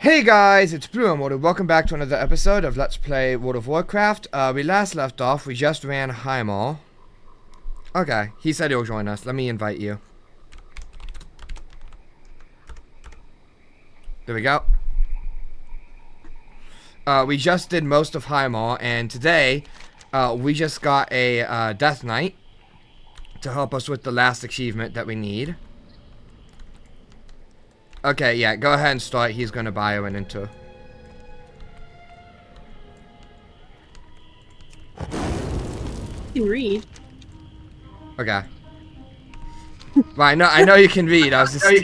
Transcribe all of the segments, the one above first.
Hey guys, it's Blue and Water. Welcome back to another episode of Let's Play World of Warcraft. We last left off, we just ran Highmall. Okay, he said he'll join us. Let me invite you. There we go. We just did most of Highmall, and today, we just got a Death Knight to help us with the last achievement that we need. Okay, yeah, go ahead and start. He's gonna bio and into. You can read. Okay. Well, I know you can read. I was just. Alright.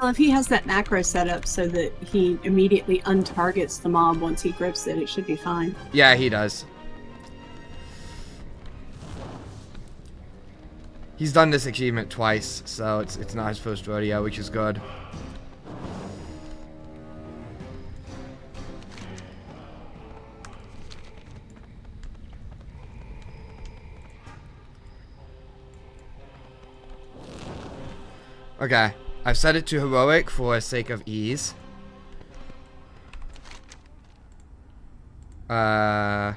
Well, if he has that macro set up so that he immediately untargets the mob once he grips it, it should be fine. Yeah, he does. He's done this achievement twice, so it's not his first rodeo, which is good. Okay, I've set it to heroic for the sake of ease. Are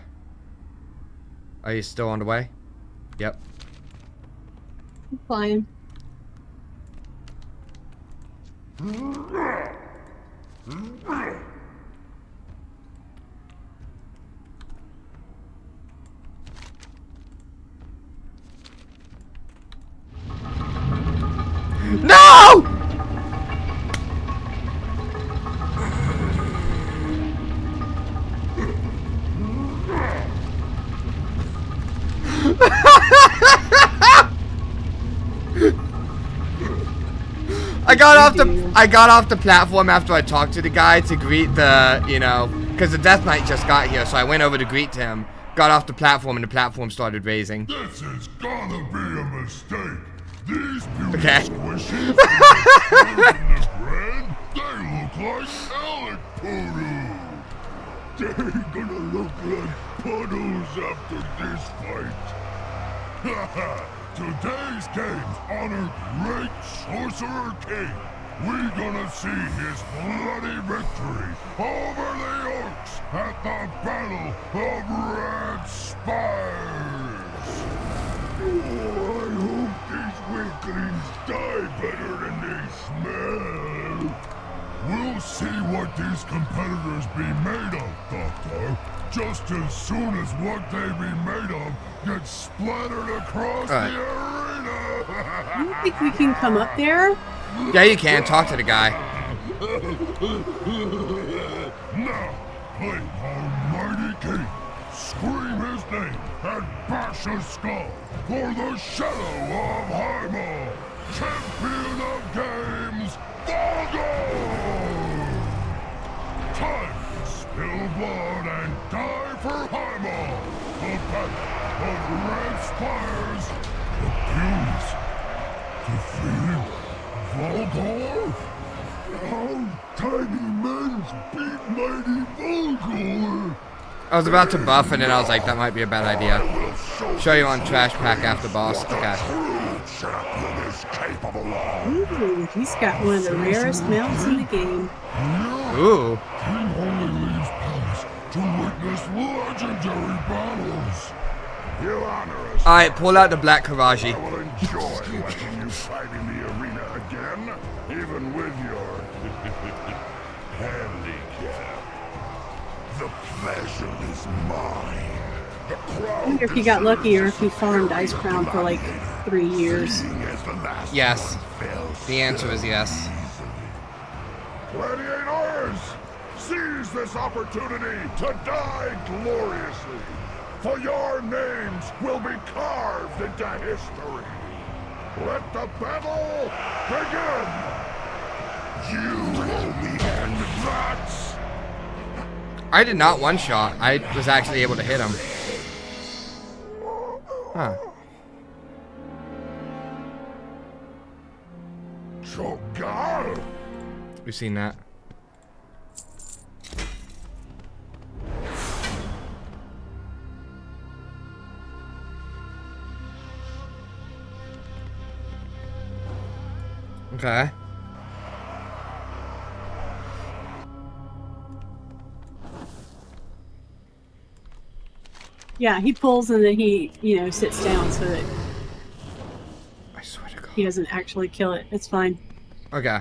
you still on the way? Yep. I'm fine. No! I got off the platform after I talked to the guy to greet the, because the Death Knight just got here, so I went over to greet him, got off the platform, and the platform started raising. This is gonna be a mistake. These beautiful Okay. squishes in the bread, they look like elk poodoo. They're gonna look like puddles after this fight. Today's games honor great Sorcerer King. We're gonna see his bloody victory over the orcs at the Battle of Red Spires. Oh, I hope these weaklings die better than they smell. We'll see what these competitors be made of, Doctor. Just as soon as what they be made of gets splattered across the arena. I don't think we can come up there. Yeah, you can. Talk to the guy. Now, play Almighty King. Scream his name and bash his skull for the Shadow of Highmall, Champion of Games, Volgar! Time to spill blood and die for Highmall, the Battle of Red Spires, the Fuse, defeated Volgar? How tiny men's beat mighty Volgar? I was about to buff, and then I was like, that might be a bad idea. Show you on Trash Pack after boss. Okay. Ooh, he's got one of the rarest mounts in the game. Ooh. King only leaves palace to witness legendary battles. You honor us. Alright, pull out the Black Karaji. I will enjoy watching you fight in the arena again, even with your handicap. The pleasure is mine. The crowd I wonder if you got lucky or if you farmed Ice Crown for like 3 years. Yes. The answer is yes. Gladiators, seize this opportunity to die gloriously, for your names will be carved into history. Let the battle begin! You owe me hand rats! I did not one-shot. I was actually able to hit him. Huh. Chogar! We've seen that. Okay. Yeah, he pulls and then he, sits down so that I swear to God. he doesn't actually kill it. It's fine. Okay.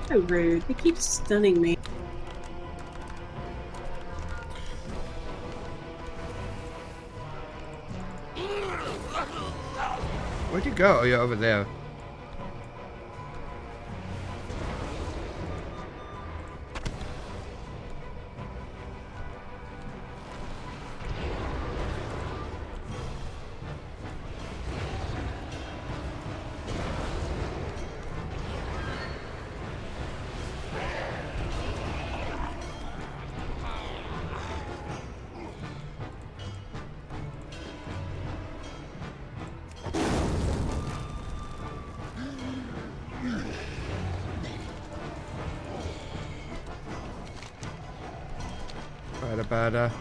So rude. He keeps stunning me. Where'd you go? Oh, you're over there. Bada.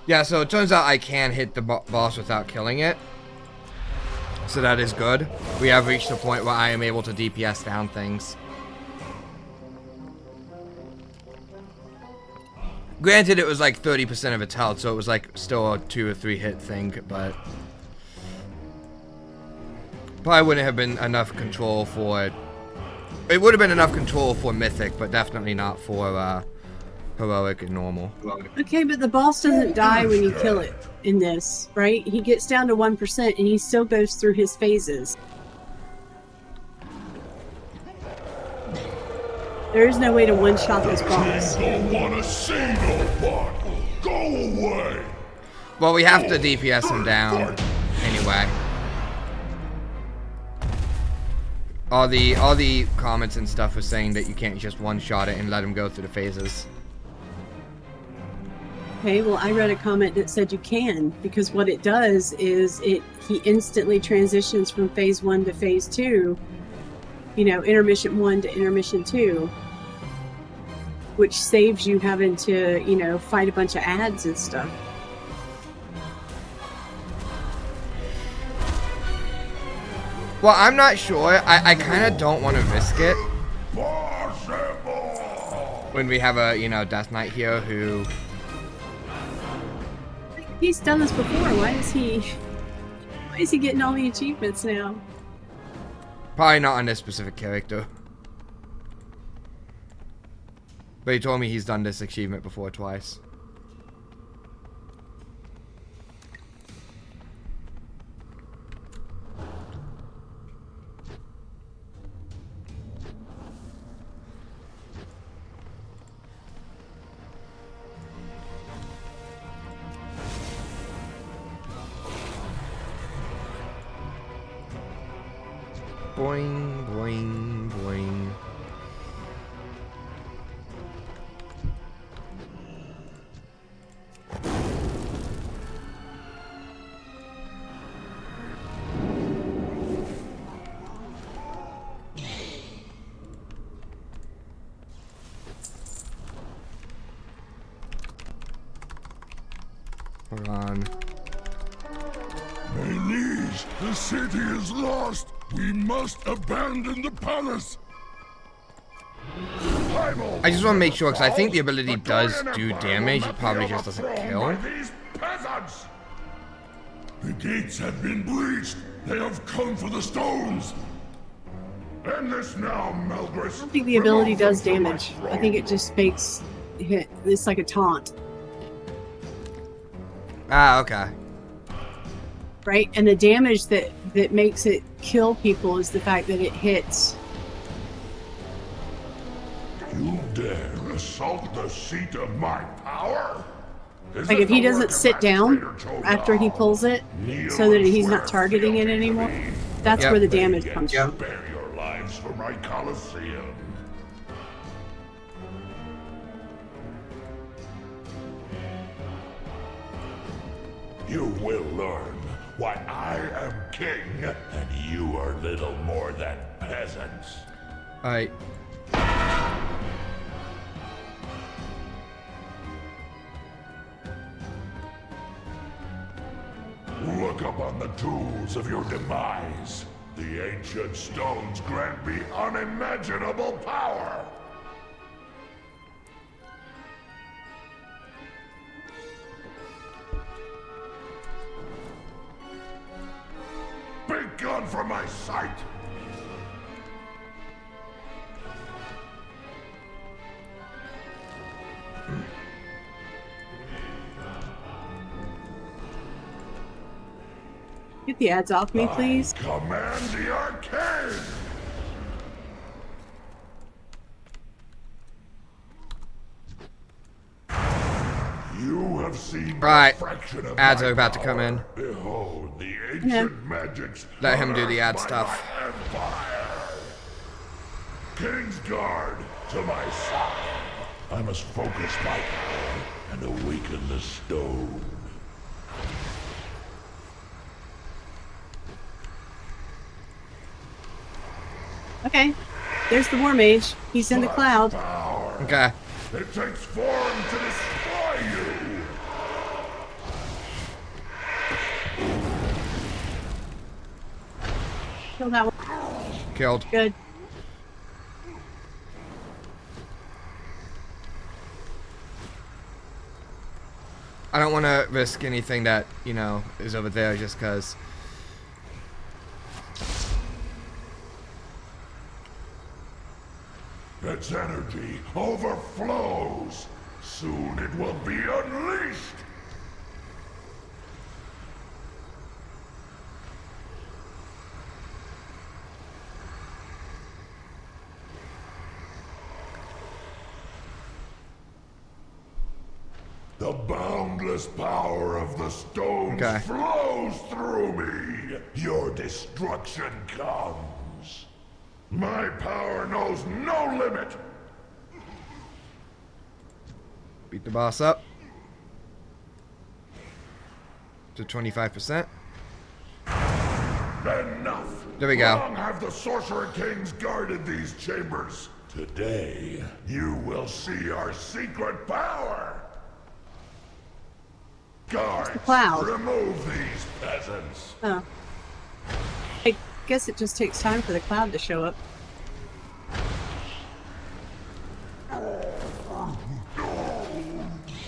Yeah, so it turns out I can hit the boss without killing it. So that is good. We have reached a point where I am able to DPS down things. Granted, it was like 30% of its health, so it was like still a 2 or 3 hit thing, but probably wouldn't have been enough control for it. It would have been enough control for Mythic, but definitely not for Heroic and Normal. Okay, but the boss doesn't die when you kill it in this, right? He gets down to 1% and he still goes through his phases. There is no way to one-shot this boss. Don't wanna see no part. Go away. Well, we have to DPS him down anyway. All the comments and stuff are saying that you can't just one-shot it and let him go through the phases. Okay, well, I read a comment that said you can, because what it does is he instantly transitions from phase 1 to phase 2. Intermission 1 to intermission 2, which saves you having to, fight a bunch of ads and stuff. Well, I'm not sure. I kind of don't want to risk it when we have a, Death Knight here who... He's done this before. Why is he getting all the achievements now? Probably not on this specific character. But he told me he's done this achievement before twice. Boing, boing, boing. Hold on. My knees, the city is lost. We must abandon the palace. I I just want to make sure, because I think the ability does do damage. It probably just doesn't kill. These peasants! The gates have been breached. They have come for the stones. End this now, Melgris. I don't think the ability does damage. I think it just makes hit. It's like a taunt, Ah, okay. right? And the damage that makes it kill people is the fact that it hits. You dare assault the seat of my power? Like if he doesn't sit down after he pulls it, so that he's not targeting it anymore, that's Yep. where the damage comes from. Spare your lives for my Colosseum. You will learn why I am king and you are little more than peasants. Alright. Look upon the tools of your demise. The ancient stones grant me unimaginable power. Be gone from my sight! Get the ads off me, please. Command the arcade! You have seen Right. a fraction of Ads my are about to come power. in. Behold the ancient magics. Let him do the ad unearthed by stuff. my empire. King's Guard to my side. I must focus my power and awaken the stone. Okay. There's the War Mage. He's in the cloud. Power. Okay. It takes form to destroy you. Kill that one. Killed. Good. I don't want to risk anything that, you know, is over there just because. Its energy overflows. Soon it will be unleashed. The boundless power of the stones Okay. flows through me. Your destruction comes. My power knows no limit. Beat the boss up to 25%. Enough. There we go. Long have the Sorcerer Kings guarded these chambers. Today, you will see our secret power. Guards, the cloud. remove these peasants. Oh. I guess it just takes time for the cloud to show up.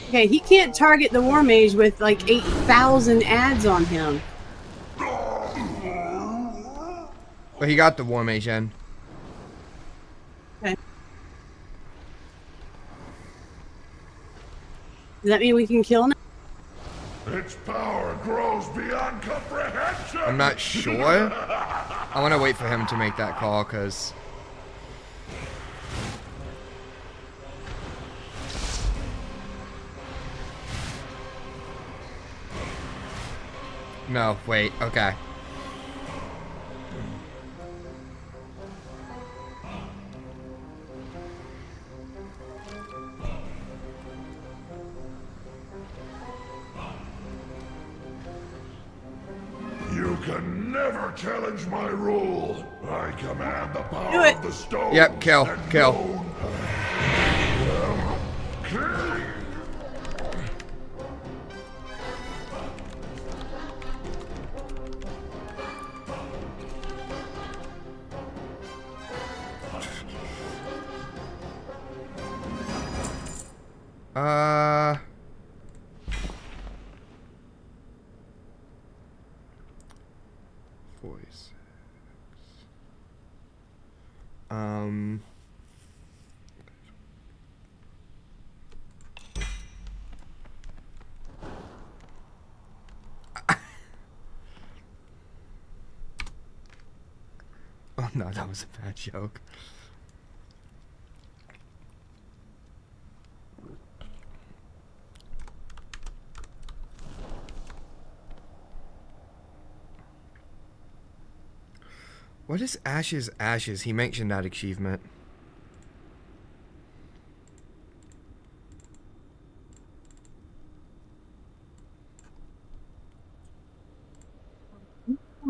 Okay, he can't target the War Mage with like 8,000 ads on him. But he got the War Mage in. Okay. Does that mean we can kill now? Its power grows beyond comprehension. I'm not sure. I want to wait for him to make that call because. No, wait, okay. You can never challenge my rule. I command the Do power it. of the stone. Yep, kill, kill. King. Oh no, that was a bad joke. What is Ashes Ashes? He mentioned that achievement.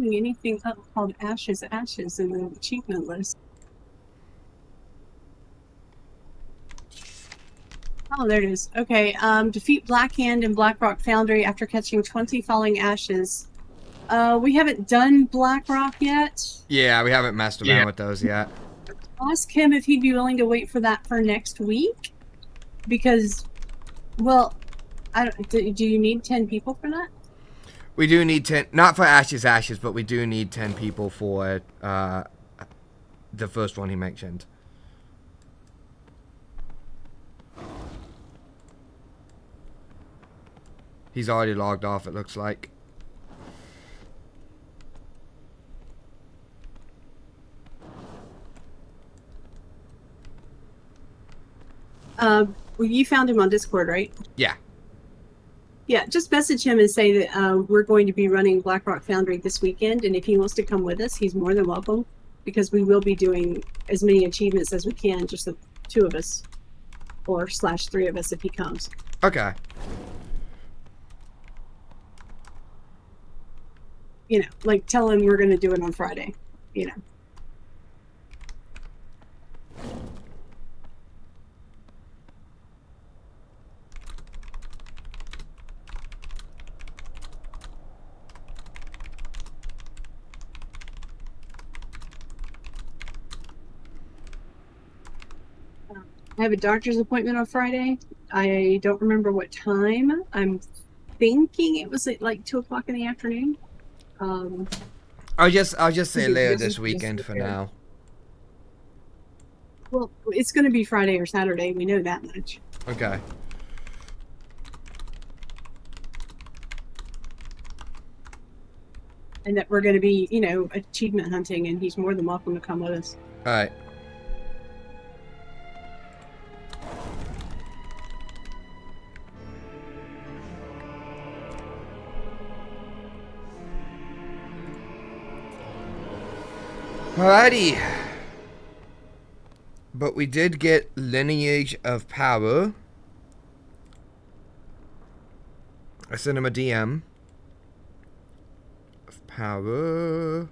Anything up called Ashes Ashes in the achievement list. Oh, there it is. Okay. Defeat Black Hand and Blackrock Foundry after catching 20 falling ashes. We haven't done Blackrock yet. Yeah, we haven't messed around with those yet. Ask him if he'd be willing to wait for that for next week. Because, well, I don't. Do you need 10 people for that? We do need 10, not for Ashes Ashes, but we do need 10 people for the first one he mentioned. He's already logged off, it looks like. Well, you found him on Discord, right? Yeah. Yeah, just message him and say that we're going to be running Blackrock Foundry this weekend, and if he wants to come with us, he's more than welcome, because we will be doing as many achievements as we can, just the two of us, or / 3 of us if he comes. Okay. You know, like tell him we're going to do it on Friday, you know. I have a doctor's appointment on Friday. I don't remember what time. I'm thinking it was at like 2 o'clock in the afternoon. I'll just say later this weekend for now. Well, it's going to be Friday or Saturday. We know that much. Okay. And that we're going to be, you know, achievement hunting, and he's more than welcome to come with us. All right. Alrighty. But we did get Lineage of Power. I sent him a DM. Of Power.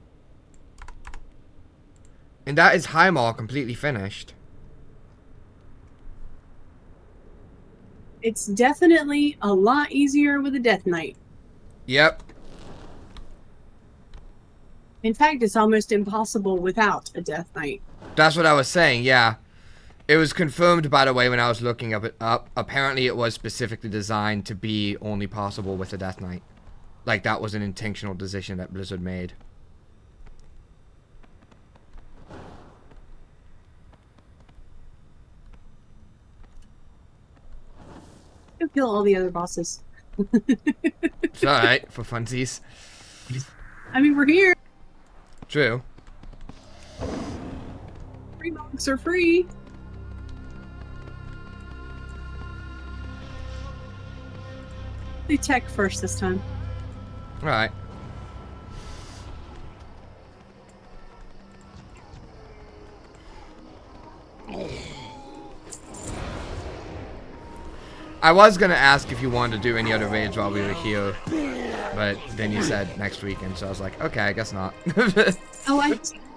And that is Heimall completely finished. It's definitely a lot easier with a Death Knight. Yep. In fact, it's almost impossible without a Death Knight. That's what I was saying, yeah. It was confirmed, by the way, when I was looking it up. Apparently, it was specifically designed to be only possible with a Death Knight. Like, that was an intentional decision that Blizzard made. You'll kill all the other bosses. It's alright, for funsies. I mean, we're here. True. Free monks are free. Do tech first this time. Alright. I was gonna ask if you wanted to do any other raids while we were here, but then you said next weekend, so I was like, okay, I guess not. Oh,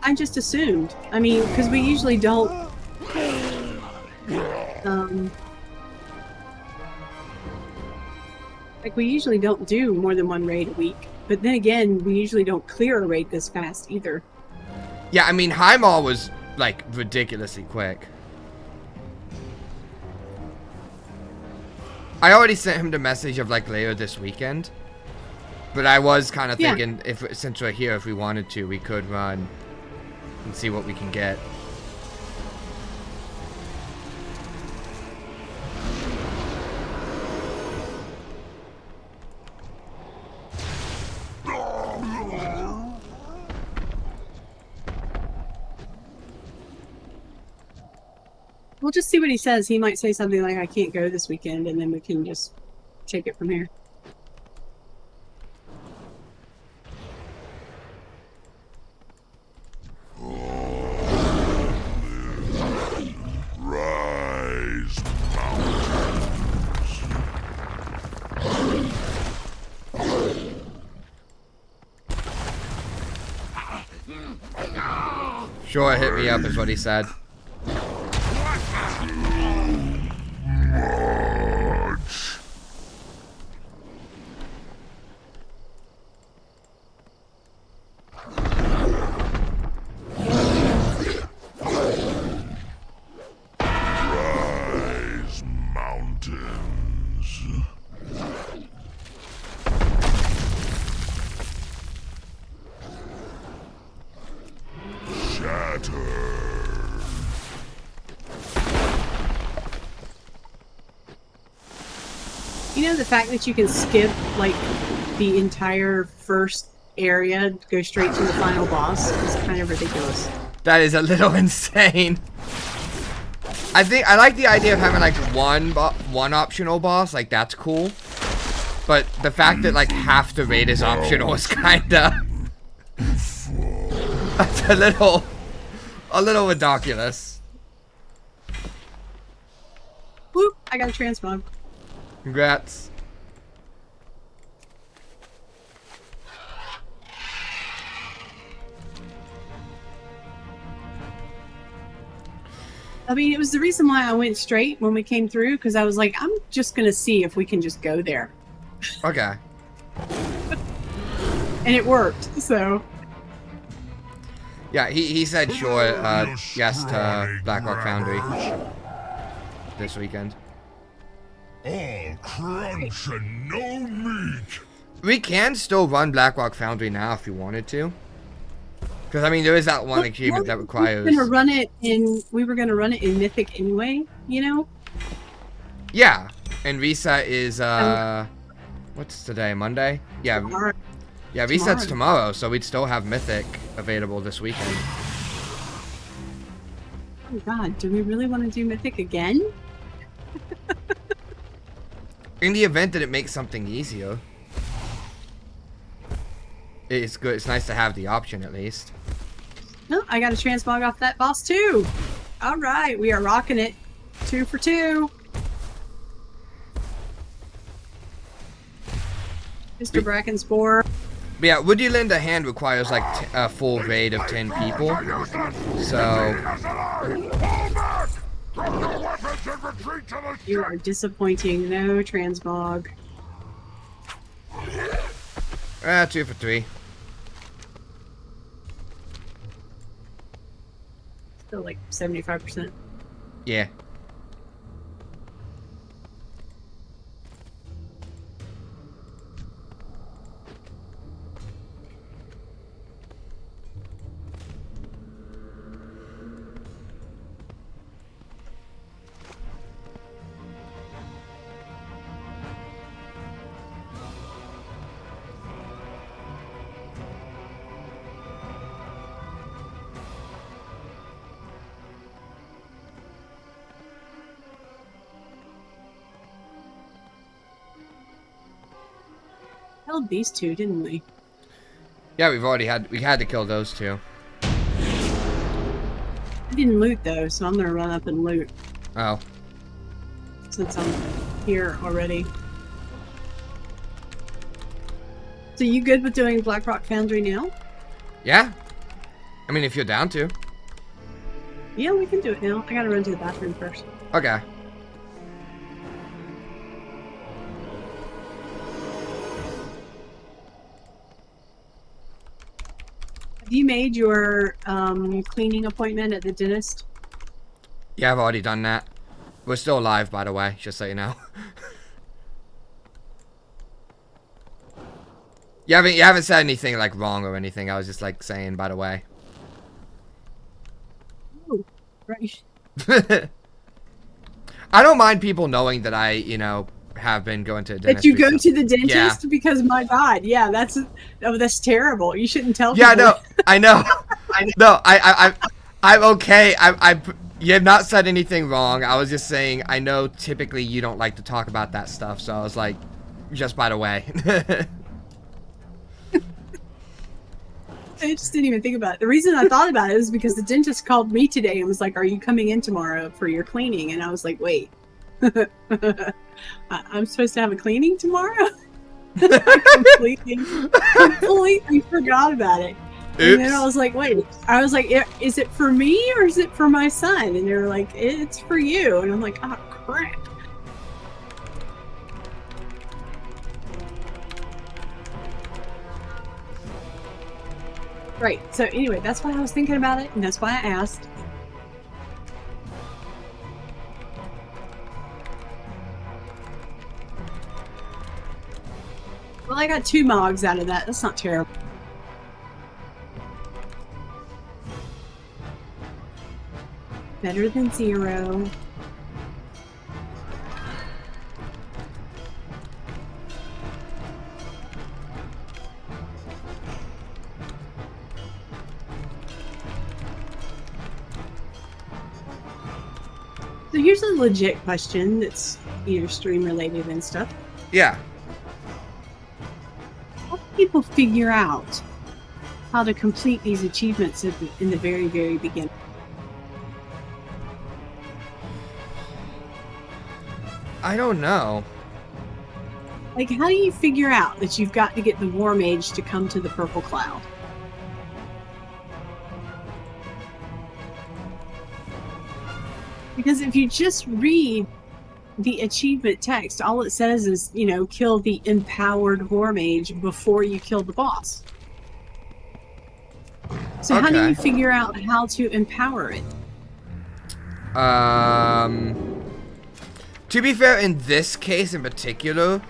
I just assumed. I mean, because we usually don't. Like, we usually don't do more than one raid a week. But then again, we usually don't clear a raid this fast either. Yeah, I mean, Heimall was, like, ridiculously quick. I already sent him the message of, like, later this weekend. But I was kind of thinking, since we're here, if we wanted to, we could run and see what we can get. We'll just see what he says. He might say something like, I can't go this weekend, and then we can just take it from here. Rise, mountains. Sure, hit me up is what he said. March. Rise, mountains. Shatter. You know, the fact that you can skip, like, the entire first area, go straight to the final boss is kind of ridiculous. That is a little insane. I think I like the idea of having like one optional boss, like that's cool. But the fact that like half the raid is optional is kinda that's a little ridiculous. Whoop, I got a transmog. Congrats. I mean, it was the reason why I went straight when we came through, because I was like, I'm just going to see if we can just go there. Okay. And it worked, so. Yeah, he said sure, yes to Blackrock Foundry this weekend. All crunch and no meat. We can still run Blackrock Foundry now if you wanted to. Because I mean, there is that one achievement that requires. We were going to run it in Mythic anyway, you know? Yeah, and reset is what's today? Monday? Yeah. Tomorrow. Yeah, reset's tomorrow, so we'd still have Mythic available this weekend. Oh god, do we really want to do Mythic again? In the event that it makes something easier. It's good. It's nice to have the option at least. Oh, I got a transmog off that boss too. All right, we are rocking it. 2 for 2. Mr. Brackenspore. But yeah, Would You Lend a Hand requires like a full raid of 10 people. So You are disappointing. No transmog. 2 for 3. Still like 75%. Yeah. Killed these two, didn't we? Yeah, we had to kill those two. I didn't loot though, so I'm gonna run up and loot Oh. since I'm here already. So you good with doing Blackrock Foundry now? Yeah? I mean, if you're down to. Yeah, we can do it now. I gotta run to the bathroom first. Okay. Have you made your cleaning appointment at the dentist? Yeah, I've already done that. We're still alive, by the way, just so you know. You haven't said anything like wrong or anything. I was just like saying, by the way. Oh, right. I don't mind people knowing that I, have been going to the dentist. That you go recently. to the dentist because my God, yeah, that's terrible. You shouldn't tell people. Yeah, no, I know. No, I'm okay. You have not said anything wrong. I was just saying, I know typically you don't like to talk about that stuff, so I was like, just by the way. I just didn't even think about it. The reason I thought about it is because the dentist called me today and was like, "Are you coming in tomorrow for your cleaning?" And I was like, "Wait, I'm supposed to have a cleaning tomorrow?" completely forgot about it. Oops. And then I was like, "Wait," I was like, "Is it for me or is it for my son?" And they're like, "It's for you." And I'm like, "Oh crap." Right. So anyway, that's why I was thinking about it, and that's why I asked. Well, I got 2 mogs out of that. That's not terrible. Better than 0. So here's a legit question that's, stream related and stuff. Yeah. How do people figure out how to complete these achievements in the very, very beginning? I don't know. Like, how do you figure out that you've got to get the War Mage to come to the Purple Cloud? Because if you just read the achievement text, all it says is, kill the empowered War Mage before you kill the boss. So how do you figure out how to empower it? To be fair, in this case in particular,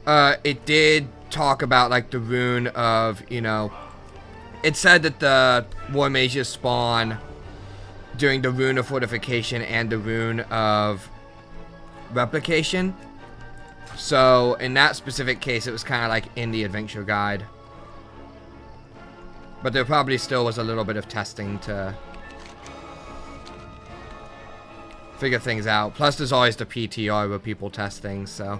it did talk about, like, the rune of, it said that the War Mages spawn during the rune of fortification and the rune of replication. So in that specific case, it was kind of like in the adventure guide. But there probably still was a little bit of testing to figure things out. Plus there's always the PTR where people test things, so.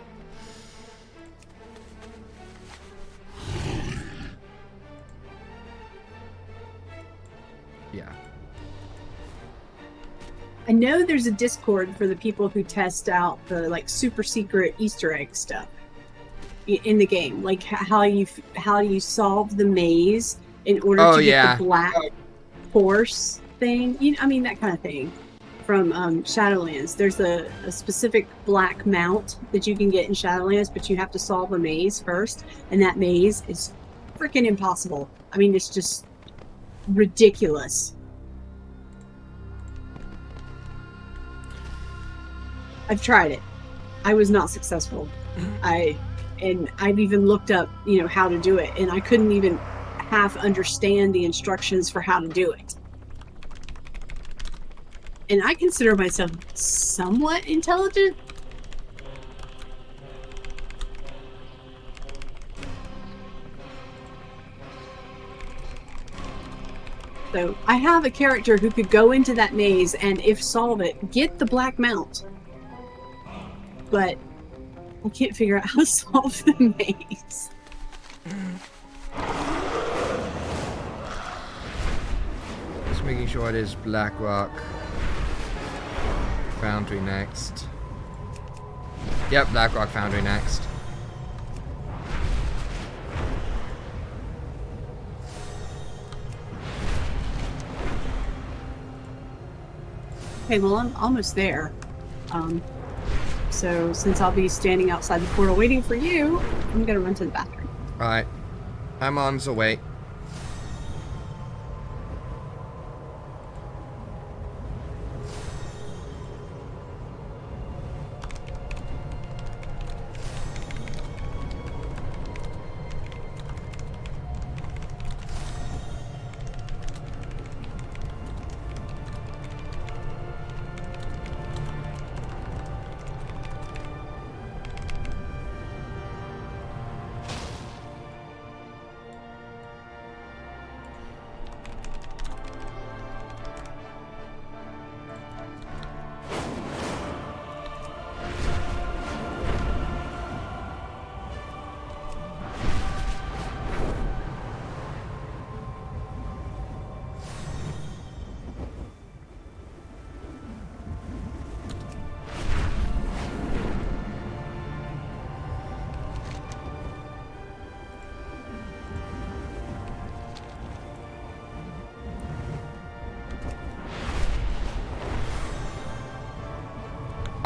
Yeah. I know there's a Discord for the people who test out the super secret Easter egg stuff in the game, like how you solve the maze in order to get the black horse thing. That kind of thing from Shadowlands. There's a specific black mount that you can get in Shadowlands, but you have to solve a maze first, and that maze is freaking impossible. It's just ridiculous. I've tried it. I was not successful. I've even looked up, how to do it, and I couldn't even half understand the instructions for how to do it. And I consider myself somewhat intelligent. So I have a character who could go into that maze and, if solve it, get the black mount. But I can't figure out how to solve the maze. Just making sure it is Blackrock Foundry next. Yep, Blackrock Foundry next. Okay, well, I'm almost there. So since I'll be standing outside the portal waiting for you, I'm gonna run to the bathroom. Alright. I'm on the way.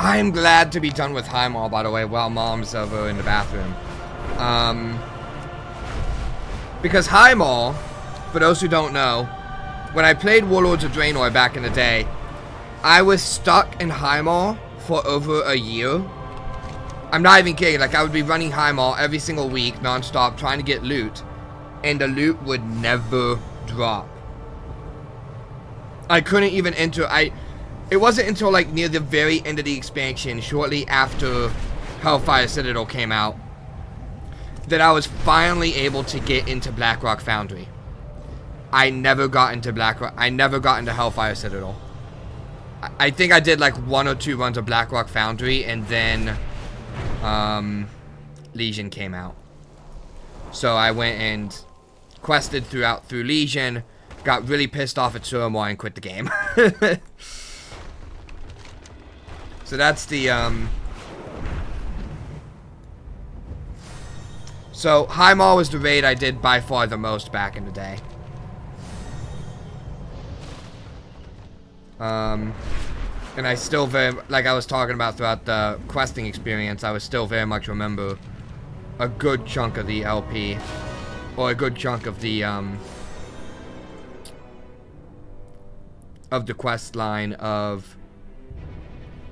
I'm glad to be done with Highmall, by the way, while Mom's over in the bathroom. Because Highmall, for those who don't know, when I played Warlords of Draenor back in the day, I was stuck in Highmall for over a year. I'm not even kidding. Like, I would be running Highmall every single week, non-stop, trying to get loot, and the loot would never drop. I couldn't even enter. It wasn't until like near the very end of the expansion, shortly after Hellfire Citadel came out, that I was finally able to get into Blackrock Foundry. I never got into Blackrock. I never got into Hellfire Citadel. I think I did like 1 or 2 runs of Blackrock Foundry, and then Legion came out. So I went and quested through Legion, got really pissed off at Suramore, and quit the game. So that's the so Highmall was the raid I did by far the most back in the day. And I still very, like I was talking about throughout the questing experience, I was still very much remember a good chunk of the LP, or a good chunk of the quest line of,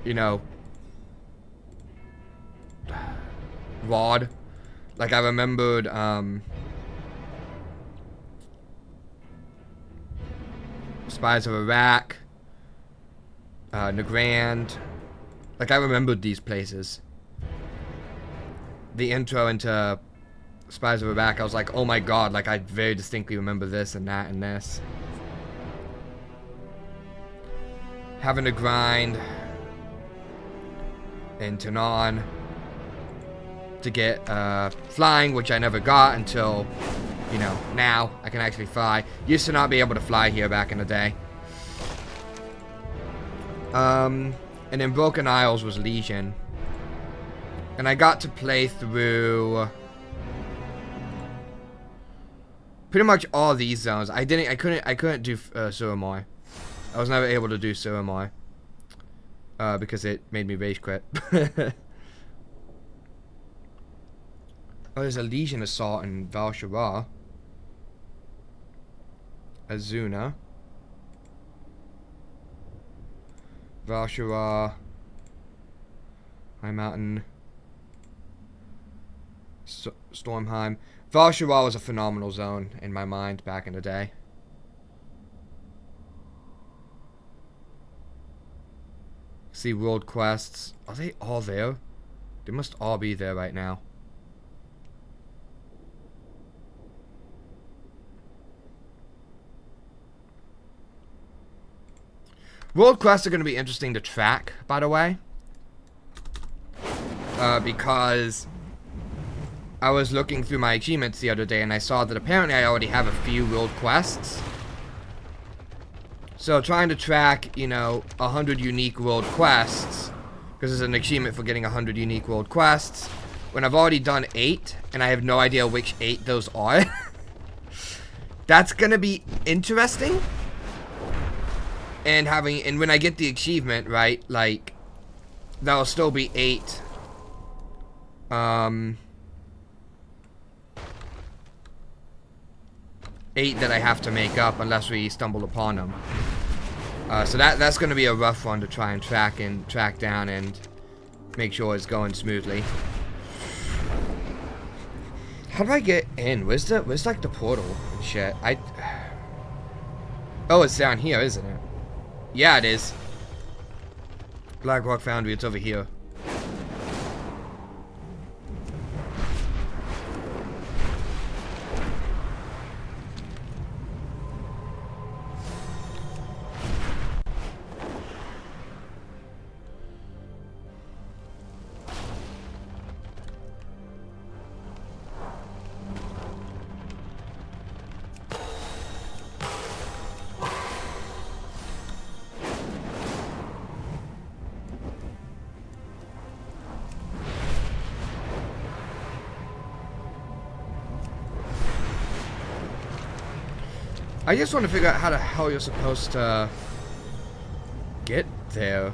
you know, Rod. Like, I remembered Spies of Iraq, Nagrand. Like, I remembered these places. The intro into Spies of Iraq, I was like, oh my god, like, I very distinctly remember this and that and this. Having to grind in Tanan to get flying, which I never got until, you know, now I can actually fly. Used to not be able to fly here back in the day. And then Broken Isles was Legion, and I got to play through pretty much all these zones. I couldn't do Suramore. I was never able to do Suramore because it made me rage quit. Oh, there's a Legion assault in Val'sharah. Azuna. Val'sharah. High Mountain. Stormheim. Val'sharah was a phenomenal zone in my mind back in the day. See world quests. Are they all there? They must all be there right now. World quests are going to be interesting to track, by the way. Because I was looking through my achievements the other day and I saw that apparently I already have a few world quests. So trying to track, you know, 100 unique world quests, because there's an achievement for getting 100 unique world quests, when I've already done 8 and I have no idea which 8 those are. That's going to be interesting. And when I get the achievement, right, like, that'll still be 8. 8 that I have to make up unless we stumble upon them. So that's going to be a rough one to try and track down and make sure it's going smoothly. How do I get in? Where's like the portal and shit? Oh, it's down here, isn't it? Yeah, it is. Blackrock Foundry, it's over here. I just want to figure out how the hell you're supposed to get there.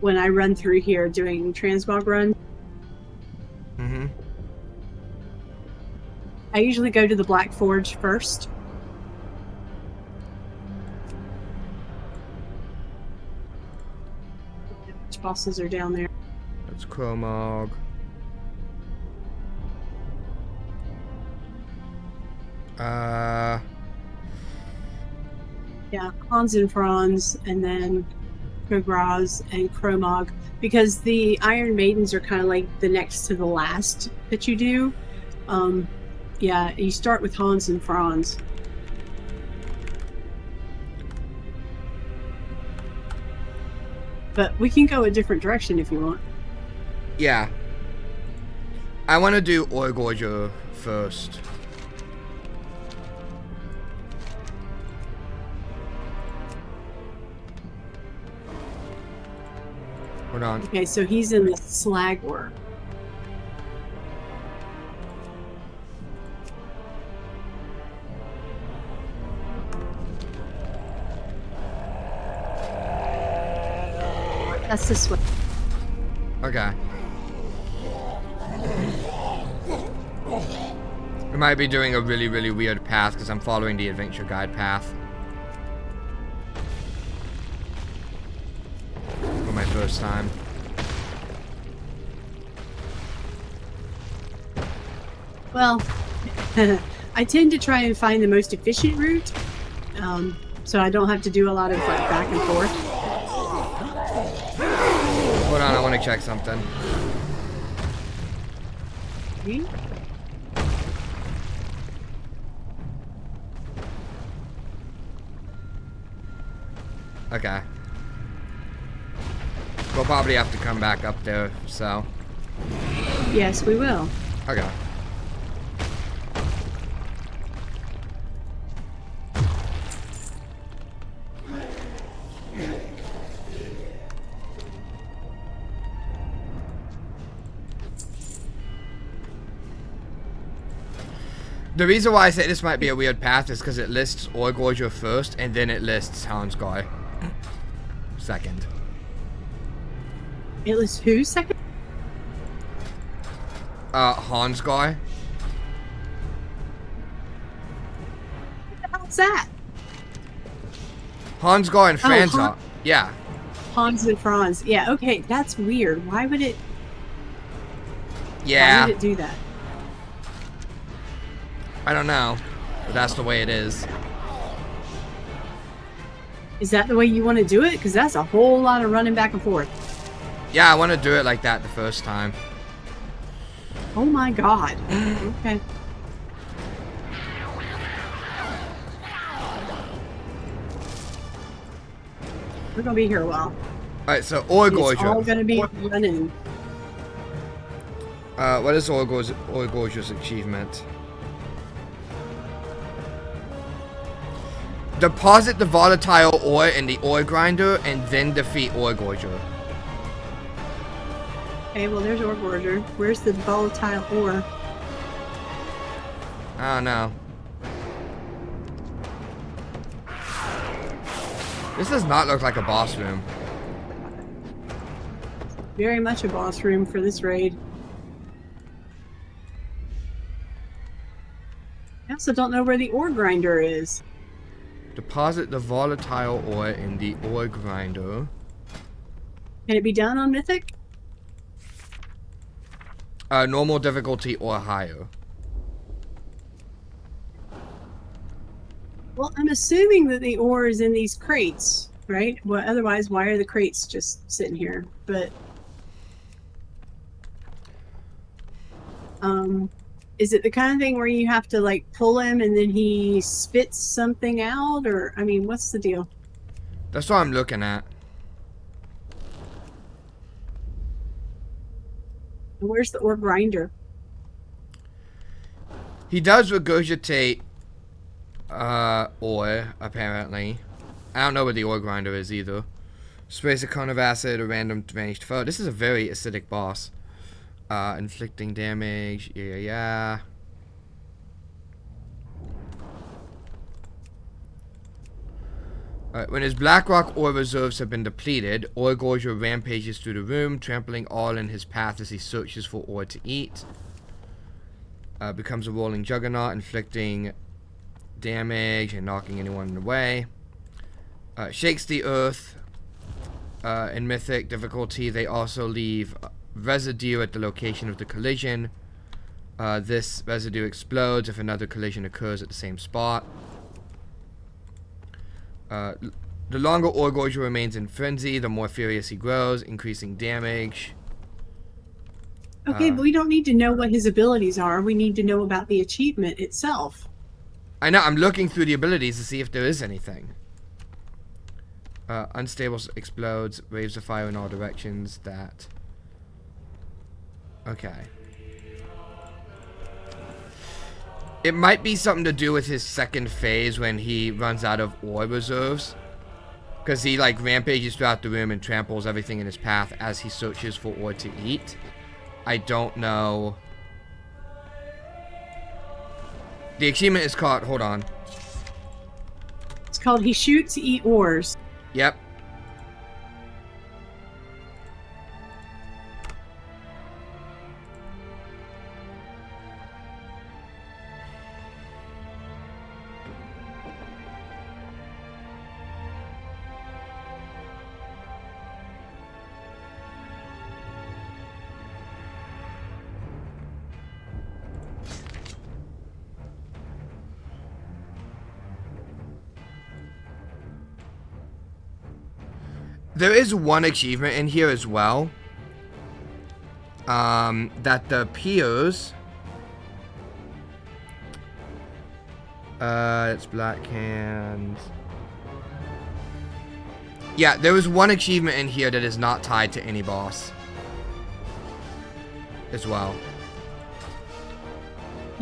when I run through here doing transmog run. Mm-hmm. I usually go to the Black Forge first. Which bosses are down there? That's Chromog. Yeah, Hans and Franz, and then Kograz and Chromog. Because the Iron Maidens are kind of like the next to the last that you do. Yeah, you start with Hans and Franz. But we can go a different direction if you want. Yeah. I want to do Orgorger first. Hold on. Okay, so he's in the slag work. That's this way. Okay. We might be doing a really, really weird path because I'm following the adventure guide path. For my first time. Well, I tend to try and find the most efficient route, so I don't have to do a lot of like back and forth. Hold on, I want to check something. Okay. Okay. We'll probably have to come back up there, so. Yes, we will. Okay. The reason why I say this might be a weird path is because it lists Orgorger first, and then it lists Houndsguy second. It was who second? Houndsguy. What the hell's that? Houndsguy and Oh, Franza. Yeah. Hans and Franz. Yeah, okay, that's weird. Why would it? Yeah. Why would it do that? I don't know, but that's the way it is. Is that the way you want to do it? Because that's a whole lot of running back and forth. Yeah, I want to do it like that the first time. Oh my god. Okay. We're gonna be here a while. Alright, so It's all Orgorger. gonna be running. What is Orgorger's achievement? Deposit the volatile ore in the ore grinder and then defeat Orgorger. Okay, well there's Orgorger. Where's the volatile ore? I don't know. This does not look like a boss room. Very much a boss room for this raid. I also don't know where the ore grinder is. Deposit the volatile ore in the ore grinder. Can it be done on Mythic? Normal difficulty or higher. Well, I'm assuming that the ore is in these crates, right? Well, otherwise, why are the crates just sitting here? But, is it the kind of thing where you have to like pull him and then he spits something out, or I mean, what's the deal? That's what I'm looking at. Where's the ore grinder? He does regurgitate ore, apparently. I don't know what the ore grinder is either. Sprays a cone of acid, a random vanished foe. This is a very acidic boss. Inflicting damage. Yeah. When his Blackrock ore reserves have been depleted, Ore Gorger rampages through the room, trampling all in his path as he searches for ore to eat. Becomes a rolling juggernaut, inflicting damage and knocking anyone in the way. Shakes the earth. In Mythic difficulty, they also leave residue at the location of the collision. This residue explodes if another collision occurs at the same spot. The longer Ore Gorger remains in frenzy, the more furious he grows, increasing damage. Okay, but we don't need to know what his abilities are. We need to know about the achievement itself. I know, I'm looking through the abilities to see if there is anything. Unstable explodes, waves of fire in all directions, that... Okay. It might be something to do with his second phase when he runs out of ore reserves. Because he, like, rampages throughout the room and tramples everything in his path as he searches for ore to eat. I don't know. The achievement is called... Hold on. It's called He Shoots, Eat Ores. Yep. There is one achievement in here as well. That the peers... it's Black Hands. Yeah, there is one achievement in here that is not tied to any boss. As well.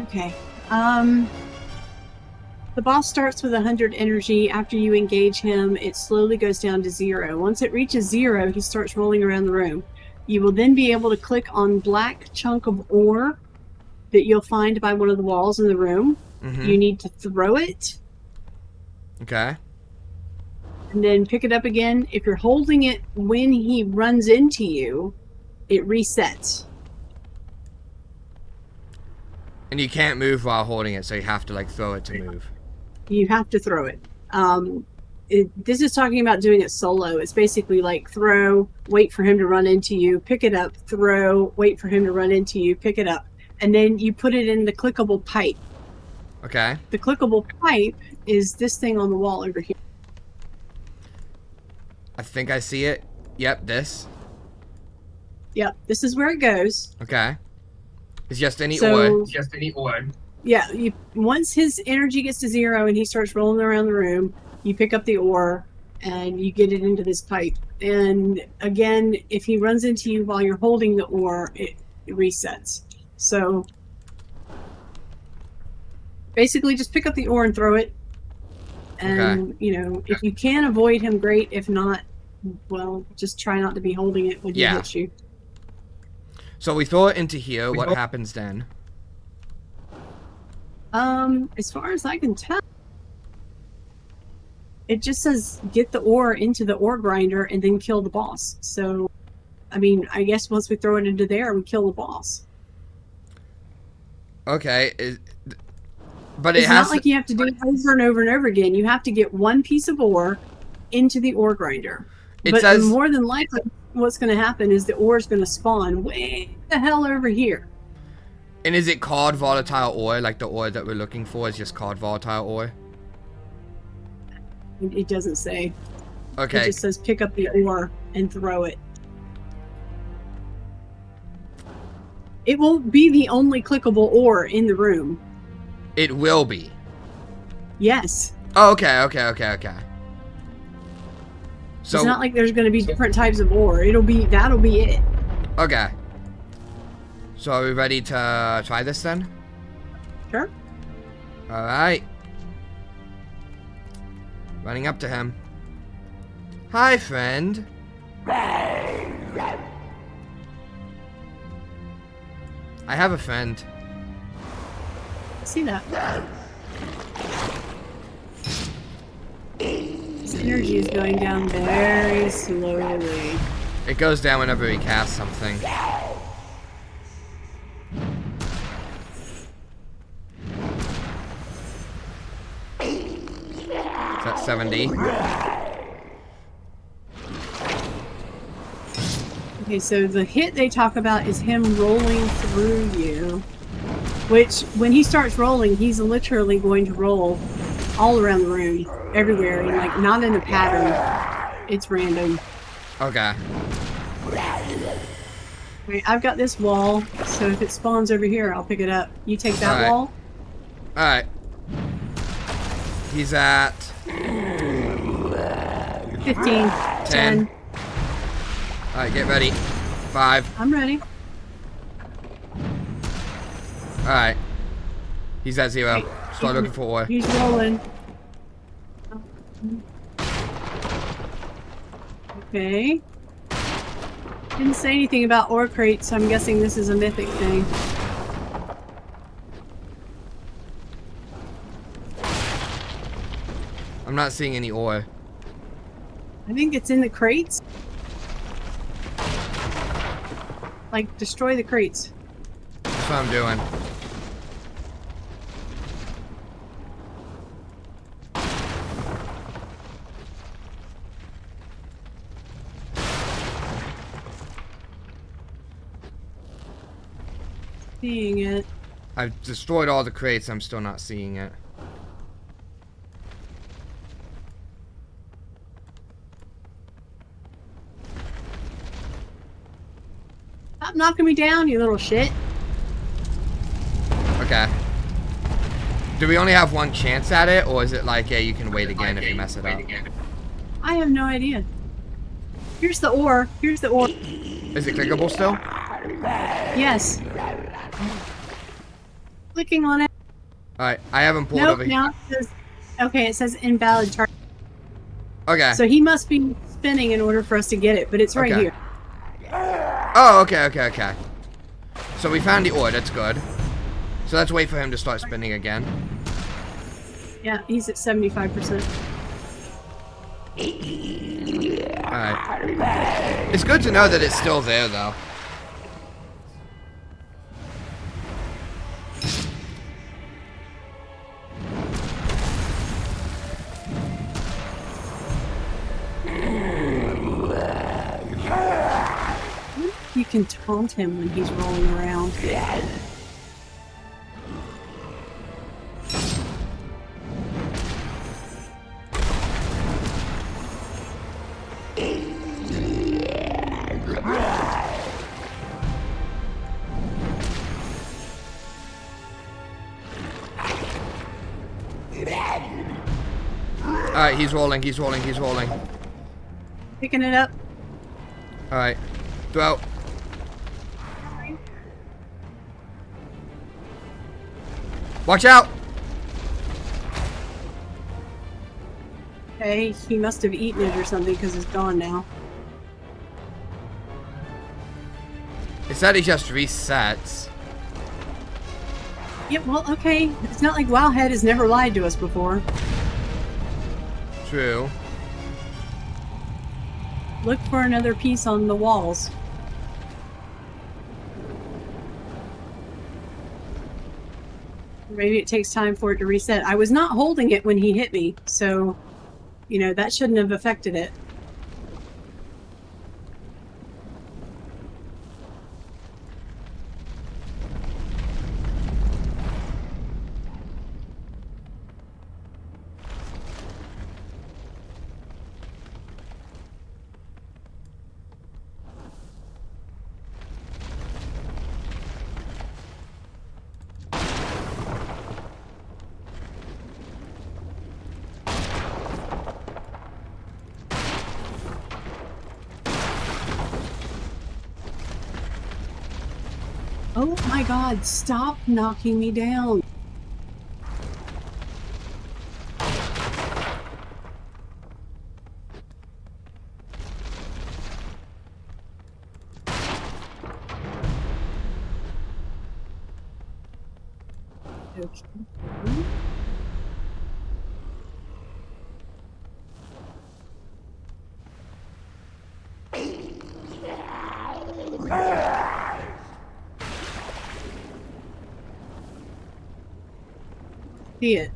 Okay. The boss starts with 100 energy. After you engage him, it slowly goes down to 0. Once it reaches 0, he starts rolling around the room. You will then be able to click on black chunk of ore that you'll find by one of the walls in the room. Mm-hmm. You need to throw it. Okay. And then pick it up again. If you're holding it when he runs into you, it resets. And you can't move while holding it, so you have to, like, throw it to move. You have to throw it. This is talking about doing it solo. It's basically like throw, wait for him to run into you, pick it up, throw, wait for him to run into you, pick it up. And then you put it in the clickable pipe. Okay. The clickable pipe is this thing on the wall over here. I think I see it. Yep, this. Yep, this is where it goes. Okay. It's just any So- ore. It's just any ore. Yeah, once his energy gets to 0 and he starts rolling around the room, you pick up the ore and you get it into this pipe. And again, if he runs into you while you're holding the ore, it resets. So basically just pick up the ore and throw it. And, you know, if you can avoid him, great. If not, well, just try not to be holding it when he hits you. So we throw it into here. What happens then? As far as I can tell, it just says get the ore into the ore grinder and then kill the boss. So, I mean, I guess once we throw it into there, we kill the boss. Okay. But It's not like you have to do it over and over and over again. You have to get one piece of ore into the ore grinder. But says, more than likely, what's going to happen is the ore is going to spawn way the hell over here. And is it called volatile ore? Like the ore that we're looking for is just called volatile ore? It doesn't say. Okay. It just says pick up the ore and throw it. It won't be the only clickable ore in the room. It will be. Yes. Oh, okay. So it's not like there's going to be different types of ore. That'll be it. Okay. So are we ready to try this then? Sure. Alright. Running up to him. Hi, friend. I have a friend. See that? His energy is going down very slowly. It goes down whenever he casts something. Is that 70? Okay, so the hit they talk about is him rolling through you. Which, when he starts rolling, he's literally going to roll all around the room, everywhere, and like not in a pattern. It's random. Okay. Right, I've got this wall, so if it spawns over here, I'll pick it up. You take that wall. Alright. He's at 15. 10. Alright, get ready. 5. I'm ready. Alright. He's at 0. Start looking for ore. He's rolling. Okay. Didn't say anything about ore crates, so I'm guessing this is a mythic thing. I'm not seeing any ore. I think it's in the crates. Like, destroy the crates. That's what I'm doing. Seeing it. I've destroyed all the crates. I'm still not seeing it. Stop knocking me down, you little shit. Okay. Do we only have one chance at it, or is it like, yeah, you can wait again if you mess it up? I have no idea. Here's the ore. Here's the ore. Is it clickable still? Yes. Clicking on it. Alright, I haven't pulled Nope, over here. now it says... Okay, it says invalid target. Okay. So he must be spinning in order for us to get it, but it's right Okay. here. Oh, okay. So we found the ore, that's good. So let's wait for him to start spinning again. Yeah, he's at 75%. Alright. It's good to know that it's still there, though. You can taunt him when he's rolling around. Alright, he's rolling. Picking it up. Alright. Throw. Watch out! Okay, he must have eaten it or something because it's gone now. It said he just resets. Yeah, well, okay. It's not like Wowhead has never lied to us before. True. Look for another piece on the walls. Maybe it takes time for it to reset. I was not holding it when he hit me, so, you know, that shouldn't have affected it. Oh my god, stop knocking me down. Okay. See it.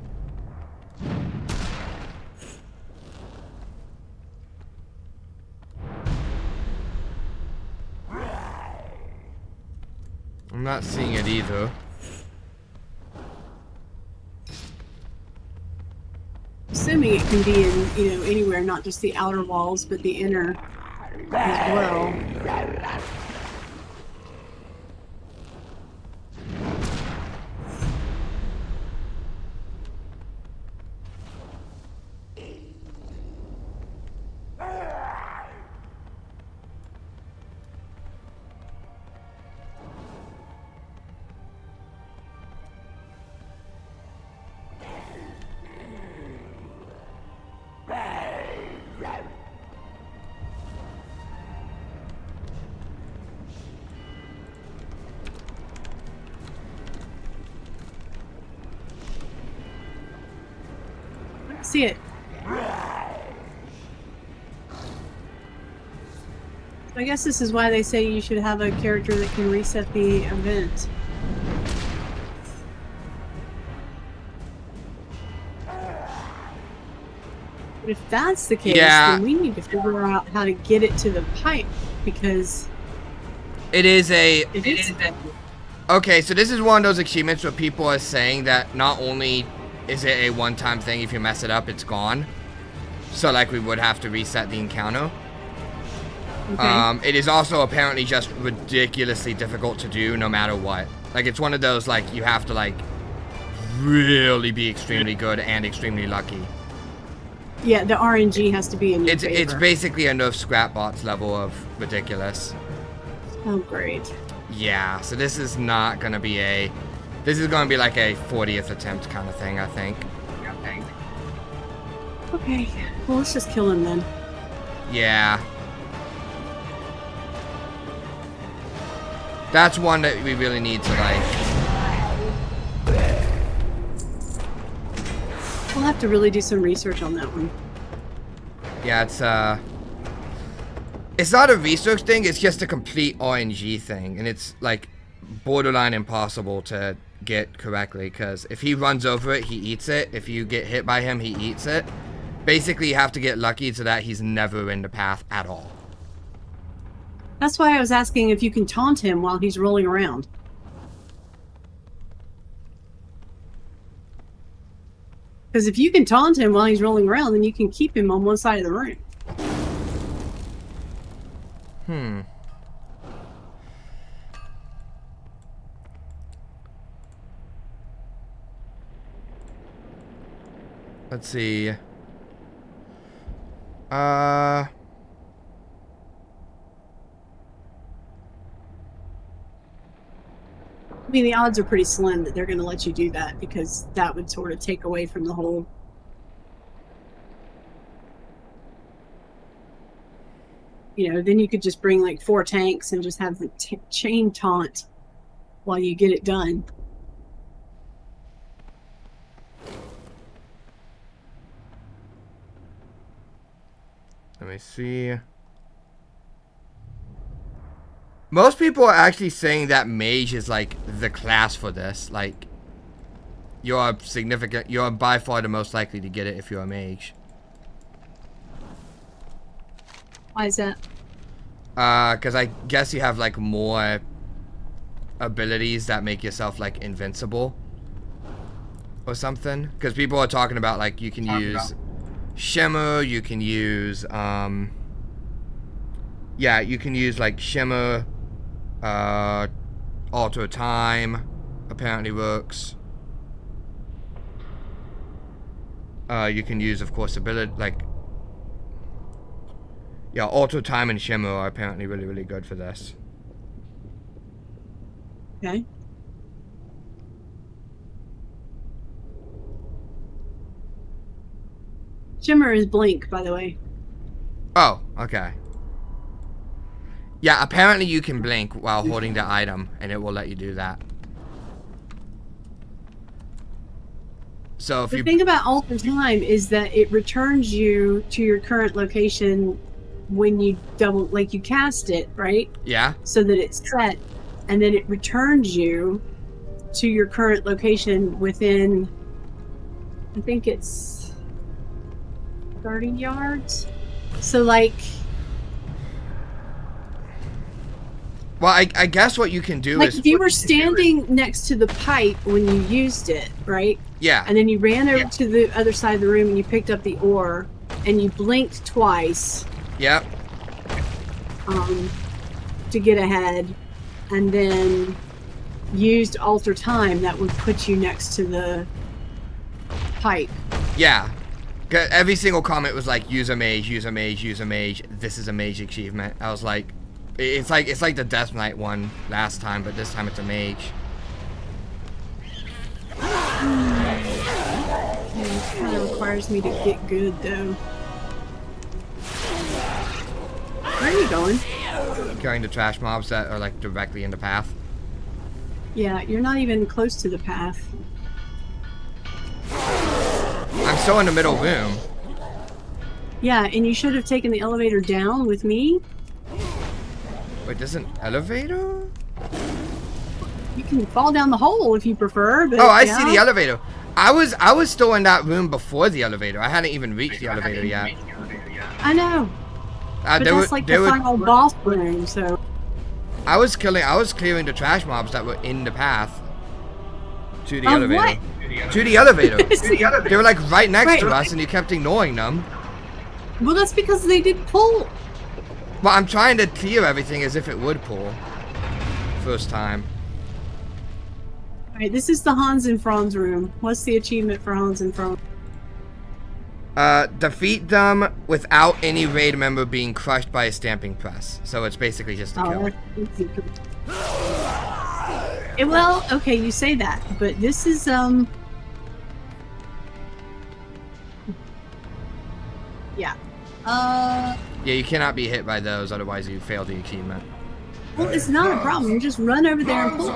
I'm not seeing it either. Assuming it can be in, anywhere, not just the outer walls, but the inner as well. See it. So I guess this is why they say you should have a character that can reset the event. But if that's the case, then we need to figure out how to get it to the pipe, because it is a... Okay, so this is one of those achievements where people are saying that not only is it a one-time thing, if you mess it up, it's gone. So, like, we would have to reset the encounter. Okay. It is also apparently just ridiculously difficult to do no matter what. Like, it's one of those, like, you have to, like, really be extremely good and extremely lucky. Yeah, the RNG has to be in your favor. It's basically a nerf scrapbots level of ridiculous. Oh, great. Yeah, so this is not going to be a... This is going to be like a 40th attempt kind of thing, I think. Okay, well, let's just kill him then. Yeah. That's one that we really need to, like... We'll have to really do some research on that one. Yeah, it's not a research thing, it's just a complete RNG thing. And it's, like, borderline impossible to get correctly, because if he runs over it, he eats it. If you get hit by him, he eats it. Basically, you have to get lucky so that he's never in the path at all. That's why I was asking if you can taunt him while he's rolling around. Because if you can taunt him while he's rolling around, then you can keep him on one side of the room. Let's see. I mean, the odds are pretty slim that they're going to let you do that, because that would sort of take away from the whole... then you could just bring like 4 tanks and just have the chain taunt while you get it done. Let me see. Most people are actually saying that mage is like the class for this. Like, you're by far the most likely to get it if you're a mage. Why is that? Because I guess you have like more abilities that make yourself like invincible or something. Because people are talking about like you can use shimmer, you can use yeah, you can use like shimmer, alter time apparently works. You can use, of course, ability like, yeah, alter time and shimmer are apparently really, really good for this. Okay. Shimmer is blink, by the way. Oh, okay. Yeah, apparently you can blink while holding the item, and it will let you do that. So if the thing about alter time is that it returns you to your current location when you you cast it, right? Yeah. So that it's set, and then it returns you to your current location within I think it's 30 yards. So, like... Well, I guess what you can do Like, is... if you were standing next to the pipe when you used it, right? Yeah. And then you ran over to the other side of the room and you picked up the ore, and you blinked twice. Yep. To get ahead, and then used alter time, that would put you next to the pipe. Yeah. Every single comment was like, use a mage, use a mage, use a mage. This is a mage achievement. I was like, it's like the Death Knight one last time, but this time it's a mage. It kind of requires me to get good, though. Where are you going? Killing the trash mobs that are like directly in the path. Yeah, you're not even close to the path. I'm still in the middle room. Yeah, and you should have taken the elevator down with me. Wait, there's an elevator? You can fall down the hole if you prefer. But Oh, I see the elevator. I was still in that room before the elevator. I hadn't even reached the elevator yet. I know. But that's like the final boss room, so... I was clearing the trash mobs that were in the path to the elevator. What? To the elevator. They were like right next to us, and you kept ignoring them. Well, that's because they did pull. Well, I'm trying to clear everything as if it would pull. First time. Alright, this is the Hans and Franz room. What's the achievement for Hans and Franz? Defeat them without any raid member being crushed by a stamping press. So it's basically just a kill. Well, okay, you say that, but this is, yeah. Yeah, you cannot be hit by those, otherwise you fail the achievement. Well, it's not a problem. You just run over there and pull.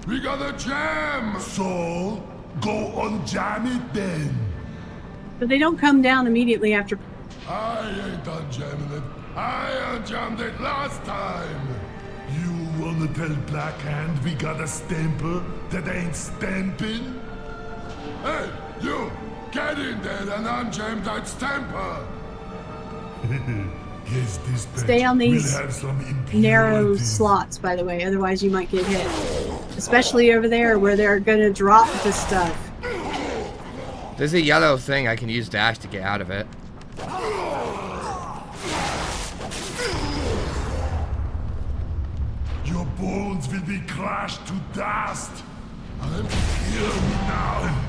We got a jam! So, go unjam it then. But they don't come down immediately after. I ain't unjamming it. I unjammed it last time. You wanna tell Blackhand we got a stamper that ain't stamping? Hey, you! Get in there and unjam that stamper! Yes, this Stay on these will have some narrow slots, by the way, otherwise you might get hit. Especially over there where they're gonna drop the stuff. There's a yellow thing I can use dash to get out of it. Your bones will be crushed to dust. I'm here now.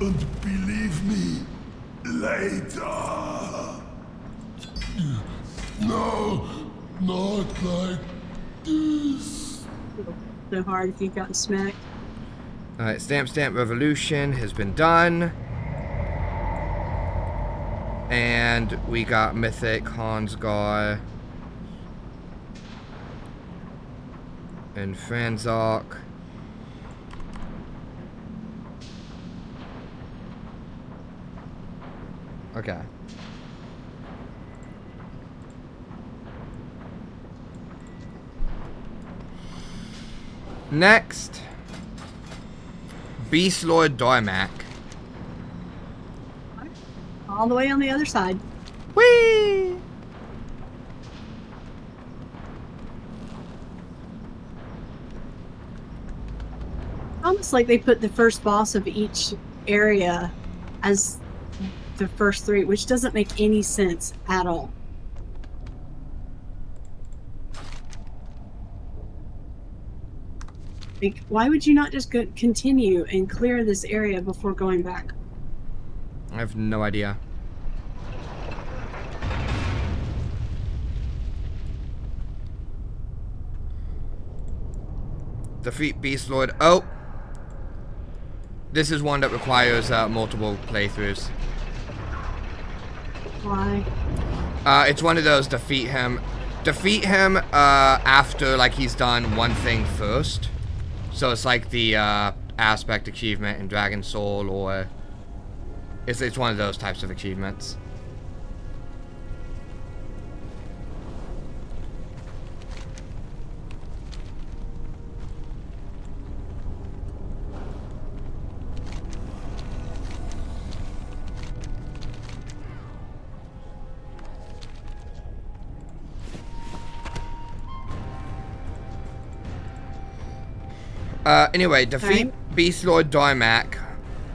And believe me, later. No, not like this. So hard if you've gotten smacked. Alright, Stamp Revolution has been done. And we got Mythic, Hansgar, and Franzok. Okay. Next, Beast Lord Darmak. All the way on the other side. Whee! Almost like they put the first boss of each area as the first three, which doesn't make any sense at all. Like, why would you not just continue and clear this area before going back? I have no idea. Defeat Beast Lord. Oh! This is one that requires multiple playthroughs. Why? It's one of those defeat him after like he's done one thing first. So it's like the aspect achievement in Dragon Soul, or it's one of those types of achievements. Anyway, defeat Beast Lord Darmak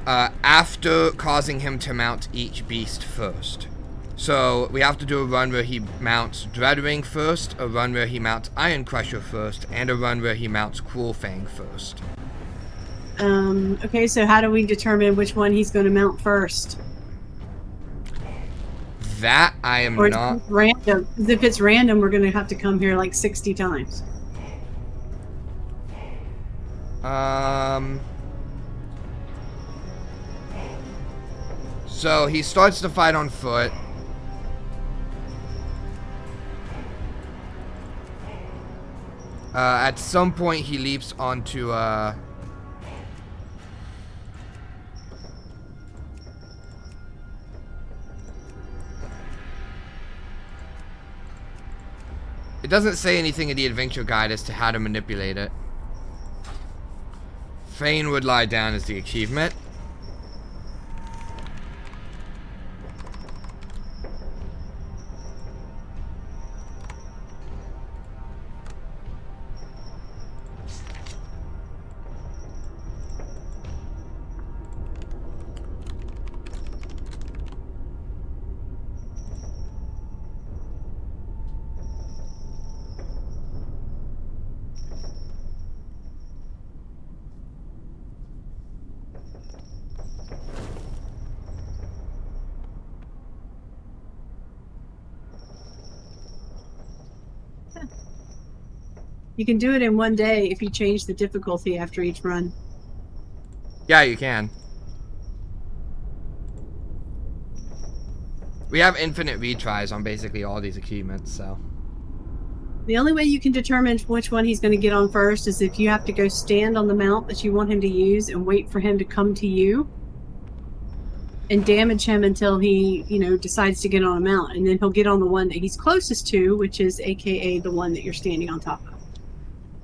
after causing him to mount each beast first. So we have to do a run where he mounts Dreadwing first, a run where he mounts Iron Crusher first, and a run where he mounts Cruel Fang first. Okay, so how do we determine which one he's going to mount first? That I am or not... random. 'Cause if it's random, we're going to have to come here like 60 times. So he starts the fight on foot. At some point he leaps onto it doesn't say anything in the adventure guide as to how to manipulate it. Fane would lie down as the achievement. You can do it in one day if you change the difficulty after each run. Yeah, you can. We have infinite retries on basically all these achievements, so. The only way you can determine which one he's going to get on first is if you have to go stand on the mount that you want him to use and wait for him to come to you and damage him until he, decides to get on a mount. And then he'll get on the one that he's closest to, which is AKA the one that you're standing on top of.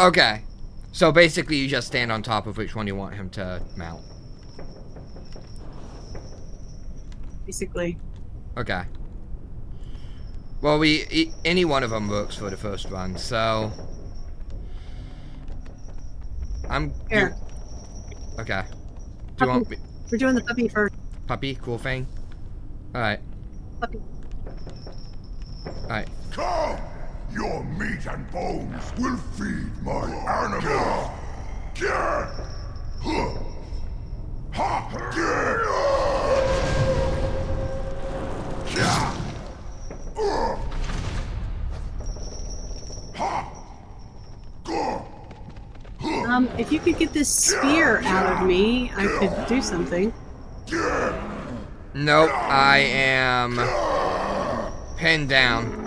Okay. So basically you just stand on top of which one you want him to mount. Basically. Okay. Well, any one of them works for the first run, so... Here. Okay. Do you want me... We're doing the puppy first. Puppy? Cool Fang? Alright. Puppy. Alright. Come! Your meat and bones will feed my animals! Get! Ha! Get! If you could get this spear out of me, I could do something. Nope, I am pinned down.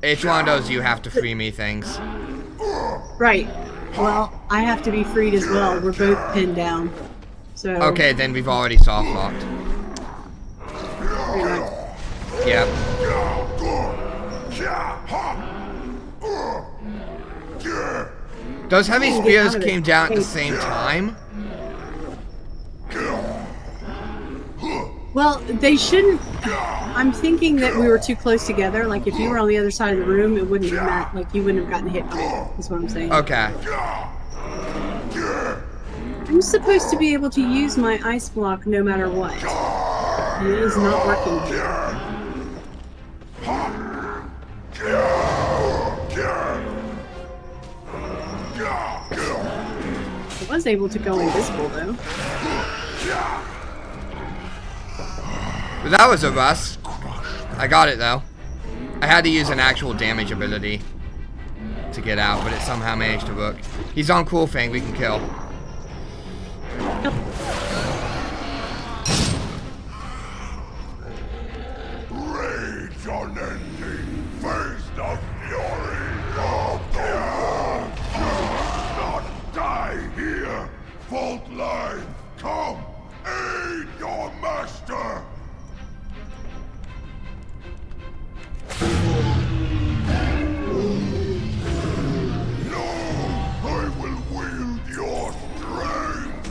It's one of those you have to free me things. Right. Well, I have to be freed as well. We're both pinned down. So. Okay, then we've already soft locked. Pretty much. Yep. Those heavy spears came down at the same time? Well, they shouldn't. I'm thinking that we were too close together. Like, if you were on the other side of the room, it wouldn't have mattered. Like, you wouldn't have gotten hit by it. That's what I'm saying. Okay. I'm supposed to be able to use my ice block no matter what. And it is not working here. I was able to go invisible, though. That was a bust. I got it, though. I had to use an actual damage ability to get out, but it somehow managed to work. He's on Cool Fang, we can kill. Rage unending, face the fury of the world. Not die here. Fault line, come, aid your master. No, I will wield your strength.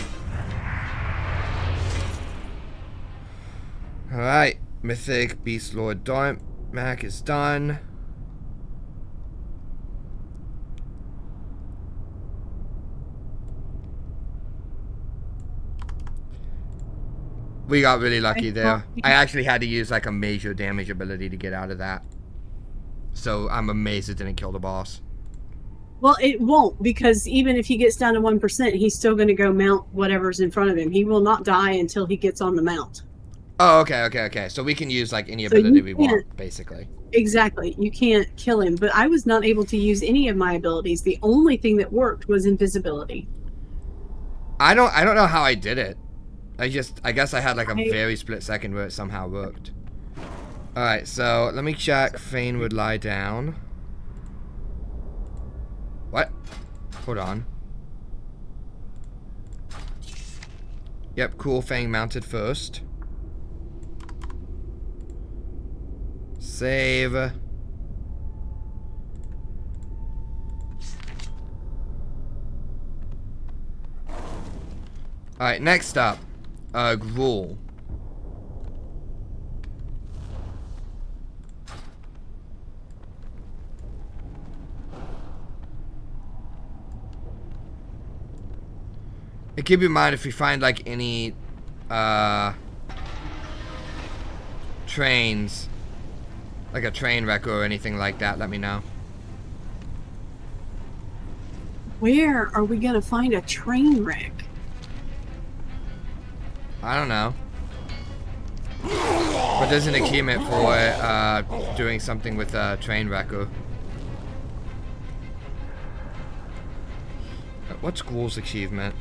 Alright, Mythic Beast Lord Darmak is done. We got really lucky there. thought- I actually had to use like a major damage ability to get out of that. So I'm amazed it didn't kill the boss. Well, it won't, because even if he gets down to 1%, he's still going to go mount whatever's in front of him. He will not die until he gets on the mount. Oh, okay. So we can use like any So ability you we can't- want, basically. Exactly. You can't kill him. But I was not able to use any of my abilities. The only thing that worked was invisibility. I don't know how I did it. I guess I had like a very split second where it somehow worked. Alright, so let me check. Fane would lie down. What? Hold on. Yep, cool. Fang mounted first. Save. Alright, next up. Gruul. And keep in mind if you find like any trains, like a train wreck or anything like that, let me know. Where are we going to find a train wreck? I don't know. But there's an achievement for doing something with a train wrecker. What's Gruul's achievement?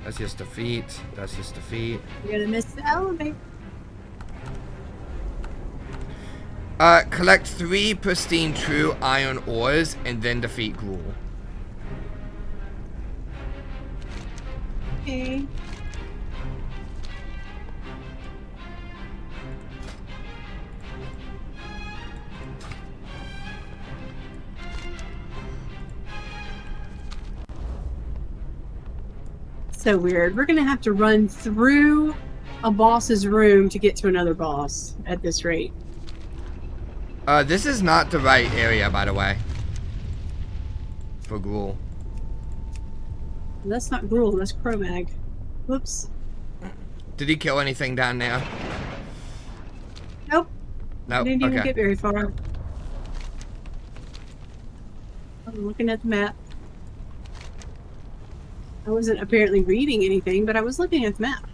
That's just defeat. That's just defeat. You're going to miss the elevator. Collect 3 pristine true iron ores and then defeat Gruul. Okay. So weird. We're going to have to run through a boss's room to get to another boss at this rate. This is not the right area, by the way. For Gruul. That's not Gruul, that's Cro-Mag. Whoops. Did he kill anything down there? Nope. No. Didn't even Okay. get very far. I'm looking at the map. I wasn't apparently reading anything, but I was looking at the map.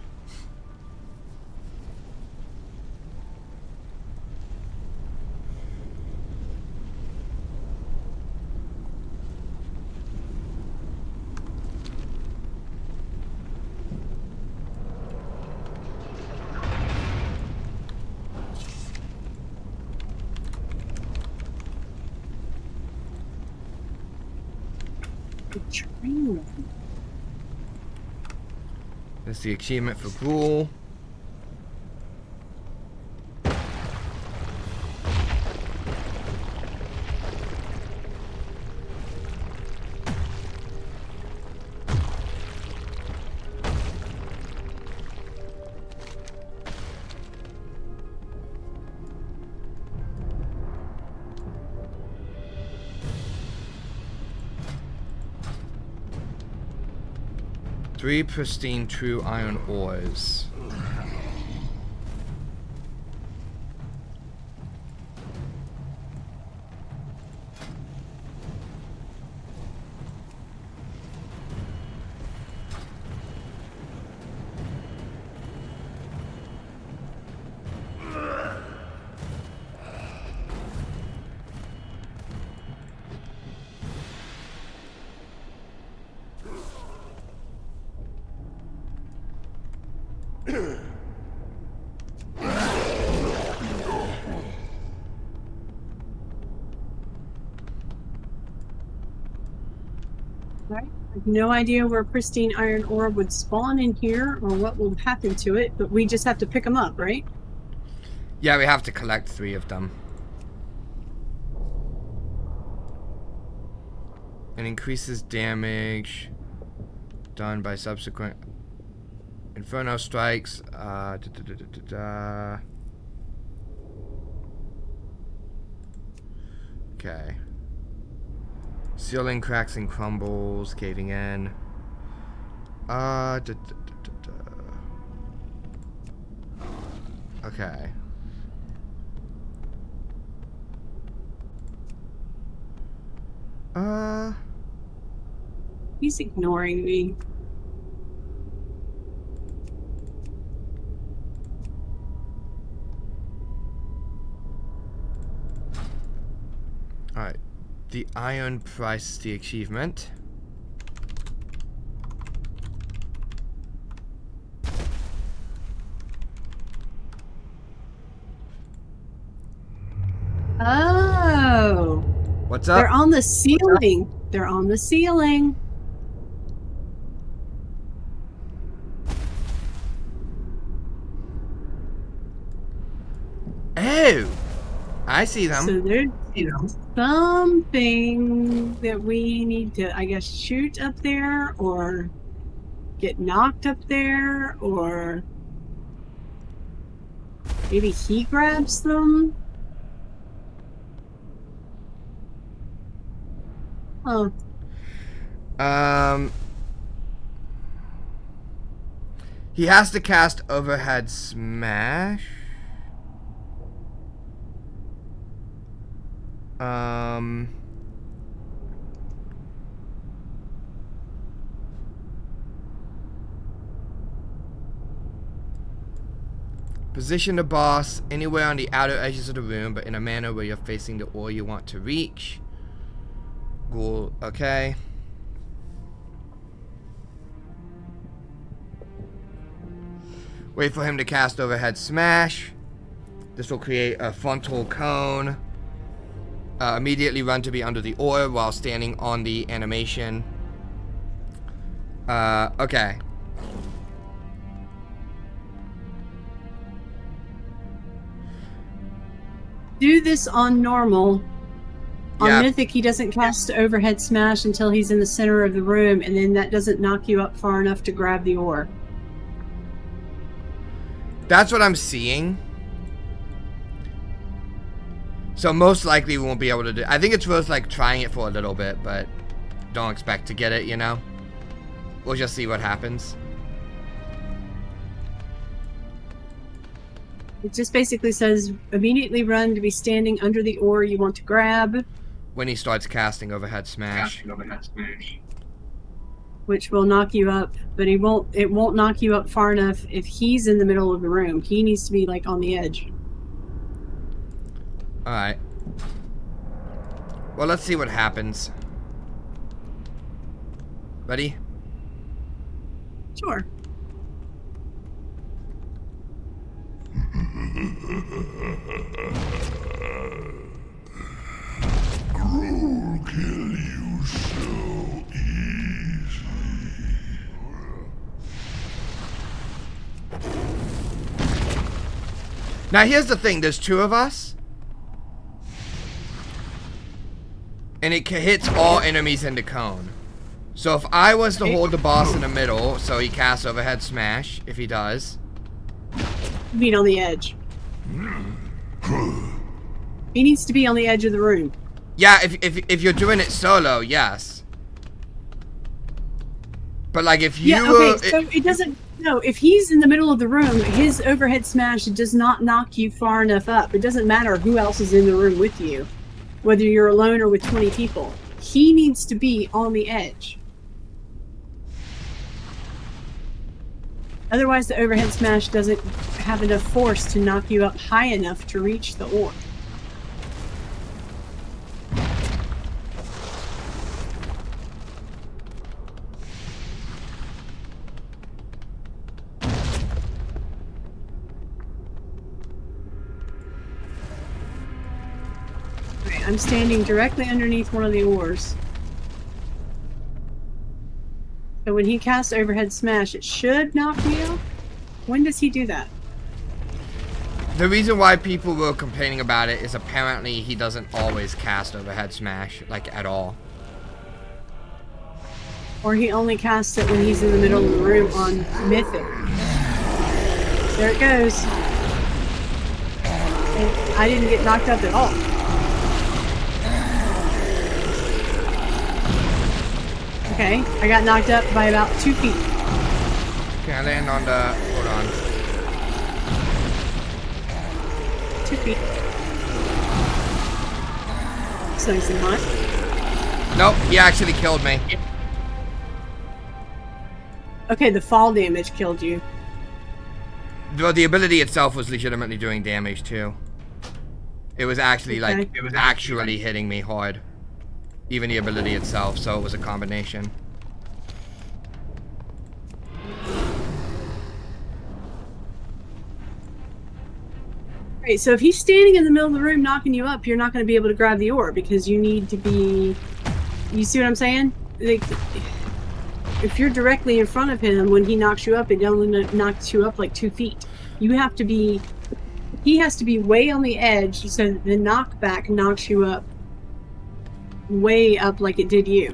The train. That's the achievement for Gruul. Three pristine true iron ores. Right? I have no idea where pristine iron ore would spawn in here or what will happen to it, but we just have to pick them up, right? Yeah, we have to collect 3 of them. And increases damage done by subsequent Inferno strikes. Okay. Ceiling cracks and crumbles, caving in. Okay. He's ignoring me. Alright. The iron price, the achievement. Oh. What's up? They're on the ceiling. They're on the ceiling. Oh! I see them. So there's something that we need to, I guess, shoot up there or get knocked up there, or maybe he grabs them. Oh. He has to cast overhead smash. Position the boss anywhere on the outer edges of the room, but in a manner where you're facing the ore you want to reach. Cool. Okay. Wait for him to cast overhead smash. This will create a frontal cone. Immediately run to be under the ore while standing on the animation. Okay. Do this on normal. On Yeah. Mythic, he doesn't cast overhead smash until he's in the center of the room, and then that doesn't knock you up far enough to grab the ore. That's what I'm seeing. So most likely we won't be able to do. I think it's worth like trying it for a little bit, but don't expect to get it, you know? We'll just see what happens. It just basically says, immediately run to be standing under the ore you want to grab. When he starts casting overhead smash. Which will knock you up, but it won't knock you up far enough if he's in the middle of the room. He needs to be like on the edge. Alright. Well, let's see what happens. Ready? Sure. I'll kill you so easy. Now here's the thing, there's two of us. And it hits all enemies in the cone. So if I was to hold the boss in the middle, so he casts overhead smash, if he does. Being on the edge. He needs to be on the edge of the room. Yeah, if you're doing it solo, yes. But like if you so it doesn't. No, if he's in the middle of the room, his overhead smash does not knock you far enough up. It doesn't matter who else is in the room with you, whether you're alone or with 20 people. He needs to be on the edge. Otherwise, the overhead smash doesn't have enough force to knock you up high enough to reach the ore. I'm standing directly underneath one of the ores. So when he casts overhead smash, it should knock me out. When does he do that? The reason why people were complaining about it is apparently he doesn't always cast overhead smash, like at all. Or he only casts it when he's in the middle of the room on Mythic. There it goes. And I didn't get knocked up at all. Okay, I got knocked up by about 2 feet. Can I land on the... Hold on. 2 feet. So nice and hot. Nope, he actually killed me. Okay, the fall damage killed you. Well, the ability itself was legitimately doing damage too. It was actually like, it was actually hitting me hard. Even the ability itself, so it was a combination. Right, so if he's standing in the middle of the room knocking you up, you're not going to be able to grab the ore because you need to be... You see what I'm saying? Like, if you're directly in front of him when he knocks you up, it only knocks you up like 2 feet. You have to be... He has to be way on the edge so that the knockback knocks you up way up like it did you.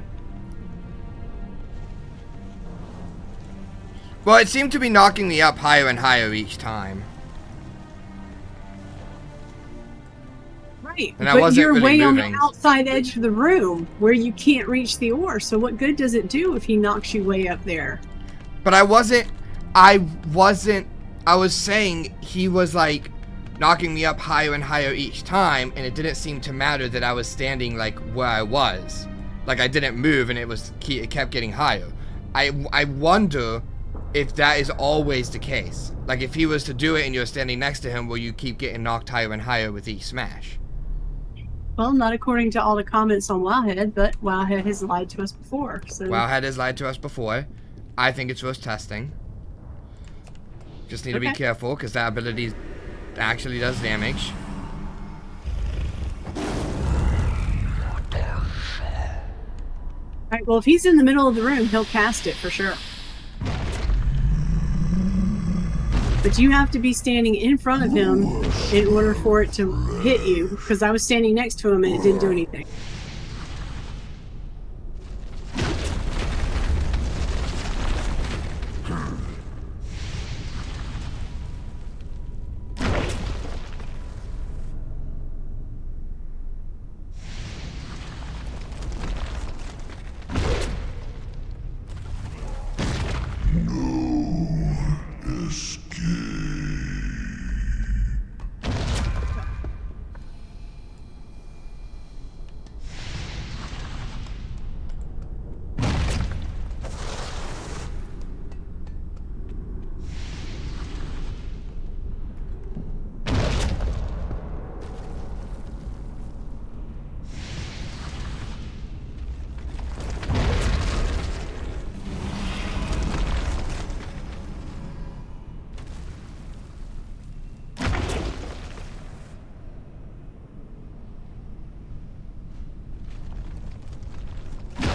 Well, it seemed to be knocking me up higher and higher each time. Right, And I but wasn't you're really way moving. on the outside edge of the room where you can't reach the ore, so what good does it do if he knocks you way up there? But I was saying he was like knocking me up higher and higher each time, and it didn't seem to matter that I was standing like where I was. Like I didn't move and it kept getting higher. I wonder if that is always the case. Like if he was to do it and you're standing next to him, will you keep getting knocked higher and higher with each smash? Well, not according to all the comments on Wowhead, but Wowhead has lied to us before, so... Wowhead has lied to us before. I think it's worth testing. Just need to be careful, because that ability actually does damage. Alright, well if he's in the middle of the room, he'll cast it for sure. But you have to be standing in front of him in order for it to hit you, because I was standing next to him and it didn't do anything.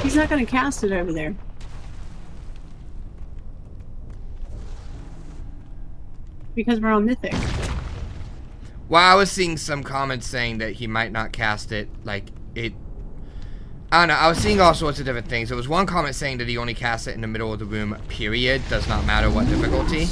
He's not going to cast it over there. Because we're on Mythic. Well, I was seeing some comments saying that he might not cast it, like, it... I don't know, I was seeing all sorts of different things. There was one comment saying that he only casts it in the middle of the room, period. Does not matter what difficulty.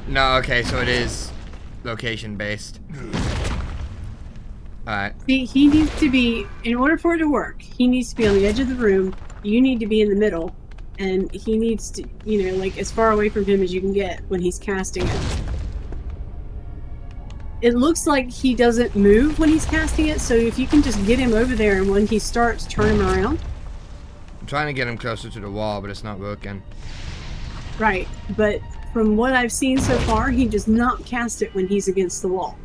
No, okay, so it is location based. Alright. See, he needs to be, in order for it to work, he needs to be on the edge of the room, you need to be in the middle, and he needs to, you know, like, as far away from him as you can get when he's casting it. It looks like he doesn't move when he's casting it, so if you can just get him over there and when he starts, turn him around. I'm trying to get him closer to the wall, but it's not working. Right, but from what I've seen so far, he does not cast it when he's against the wall.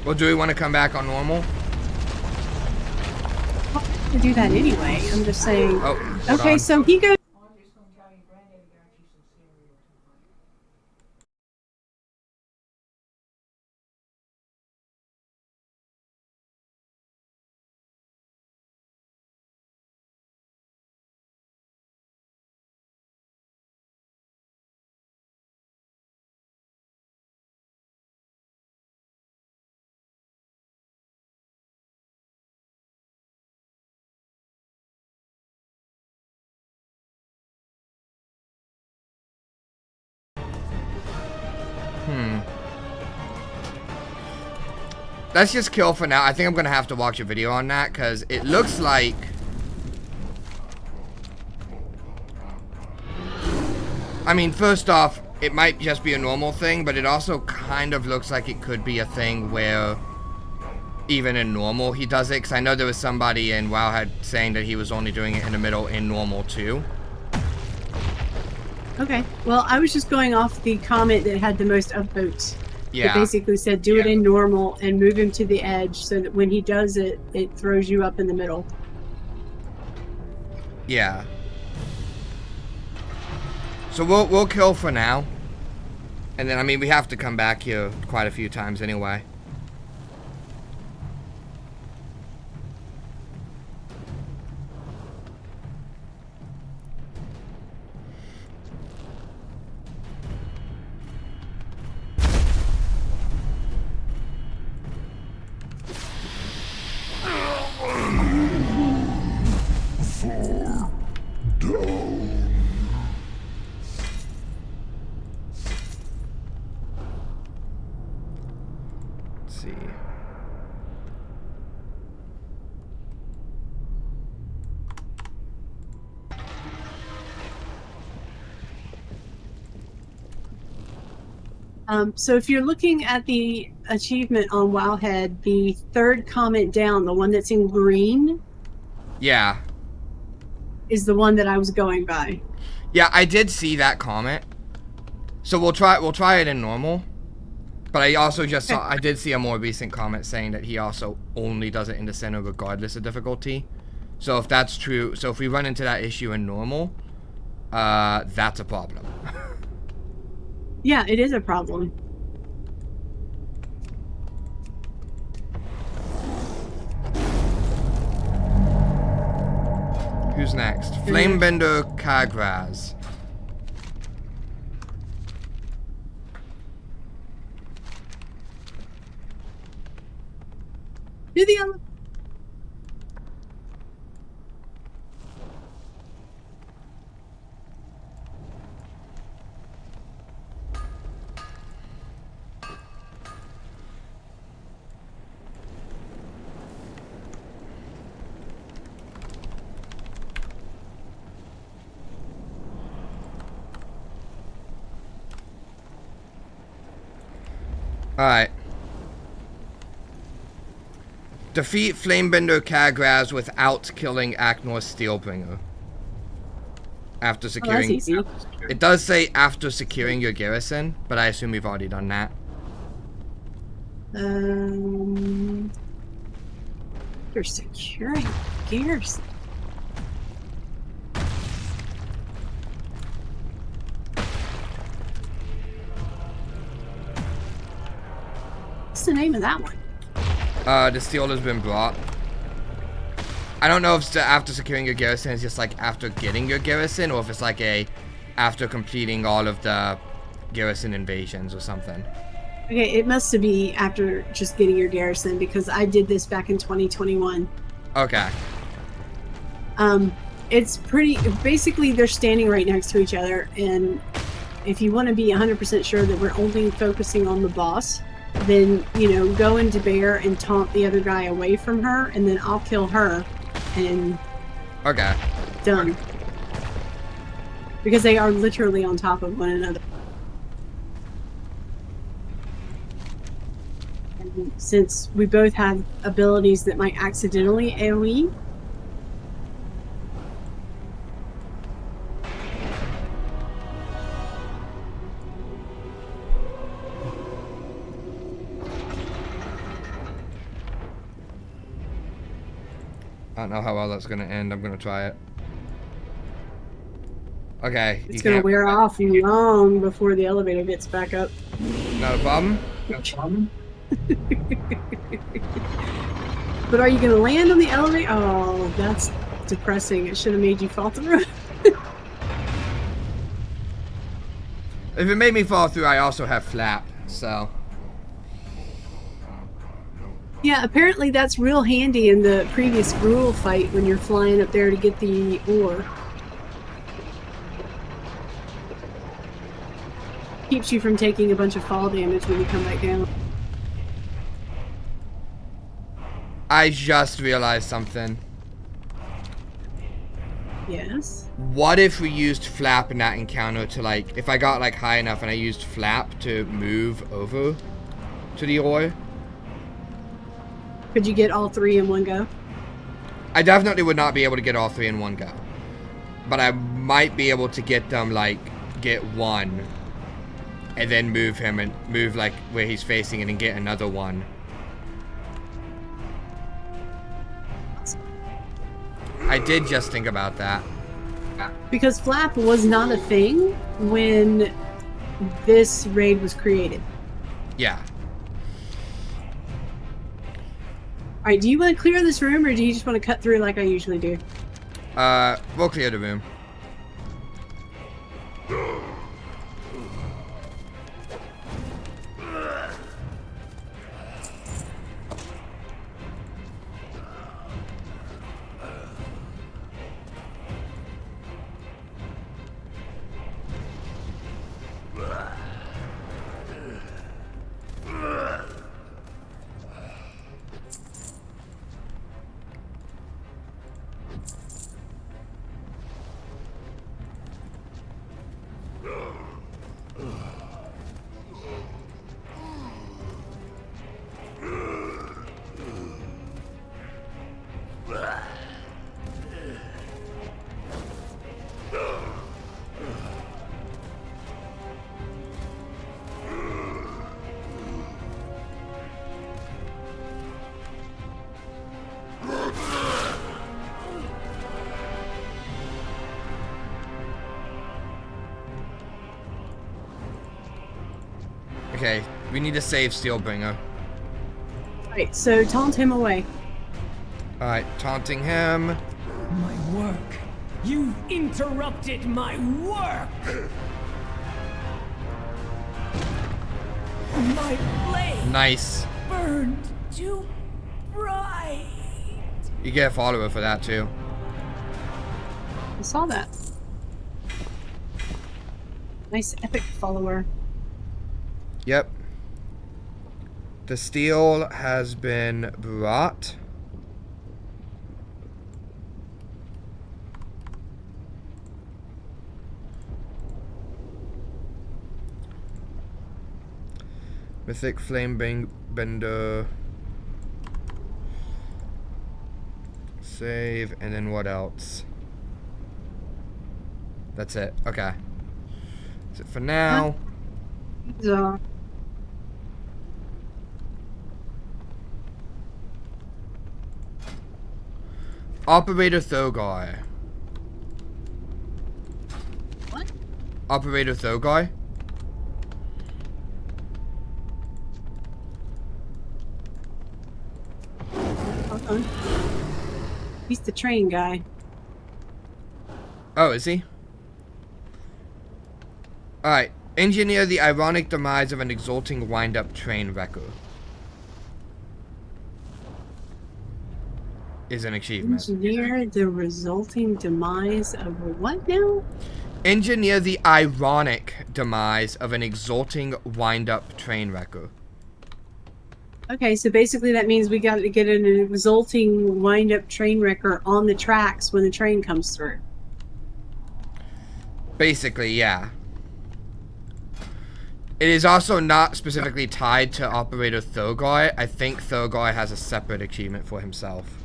Well, do we want to come back on normal? To do that anyway. I'm just saying. Oh, hold Okay, on. so he goes. Let's just kill for now. I think I'm gonna have to watch a video on that because it looks like. I mean, first off, it might just be a normal thing, but it also kind of looks like it could be a thing where even in normal he does it. Because I know there was somebody in Wowhead saying that he was only doing it in the middle in normal too. Okay. Well, I was just going off the comment that had the most upvotes. Yeah. It basically said do it in normal and move him to the edge so that when he does it, it throws you up in the middle. Yeah. So we'll kill for now. And then, I mean, we have to come back here quite a few times anyway. So if you're looking at the achievement on Wowhead, the third comment down, the one that's in green, Yeah. is the one that I was going by. Yeah, I did see that comment. So we'll try it in normal. But I also just saw, I did see a more recent comment saying that he also only does it in the center regardless of difficulty. So if that's true, so if we run into that issue in normal, that's a problem. Yeah, it is a problem. Who's next? Flamebender Kagraz. Do the other. Alright. Defeat Flamebender Kagraz without killing Aknor's Steelbringer. After securing... that's easy. It does say after securing your garrison, but I assume we've already done that. You're securing garrison. What's the name of that one? The steel has been brought. I don't know if it's after securing your garrison is just like after getting your garrison, or if it's like a after completing all of the garrison invasions or something. Okay, it must be after just getting your garrison, because I did this back in 2021. Okay. It's pretty, basically they're standing right next to each other, and if you want to be 100% sure that we're only focusing on the boss, then, you know, go into bear and taunt the other guy away from her, and then I'll kill her, and Okay. done. Because they are literally on top of one another. And since we both have abilities that might accidentally AoE, don't know how well that's gonna end. I'm gonna try it. Okay. It's gonna wear off long before the elevator gets back up. Not a problem. But are you gonna land on the elevator? Oh, that's depressing. It should have made you fall through. If it made me fall through, I also have flap, so. Yeah, apparently that's real handy in the previous Gruul fight when you're flying up there to get the ore. Keeps you from taking a bunch of fall damage when you come back down. I just realized something. Yes. What if we used flap in that encounter to, like, if I got, like, high enough and I used flap to move over to the ore? Could you get all three in one go? I definitely would not be able to get all three in one go. But I might be able to get them, like, get one. And then move him and move, like, where he's facing and then get another one. I did just think about that. Because flap was not a thing when this raid was created. Yeah. Alright, do you want to clear this room or do you just want to cut through like I usually do? We'll clear the room. Okay, we need to save Steelbringer. Alright, so taunt him away. Alright, taunting him. My work. You've interrupted my work. My flame Nice. burned too bright. You get a follower for that too. I saw that. Nice epic follower. Yep. The steel has been brought. Mythic Flame Bender. Save, and then what else? That's it. Okay. That's it for now. So, Operator Thogar. what? Operator Thogar? Hold on. He's the train guy. Oh, is he? Alright. Engineer the ironic demise of an exulting wind-up train wrecker. Is an achievement. Engineer the resulting demise of what now? Engineer the ironic demise of an exulting wind-up train wrecker. Okay, so basically that means we got to get an resulting wind-up train wrecker on the tracks when the train comes through. Basically, yeah. It is also not specifically tied to Operator Thogar. I think Thogar has a separate achievement for himself.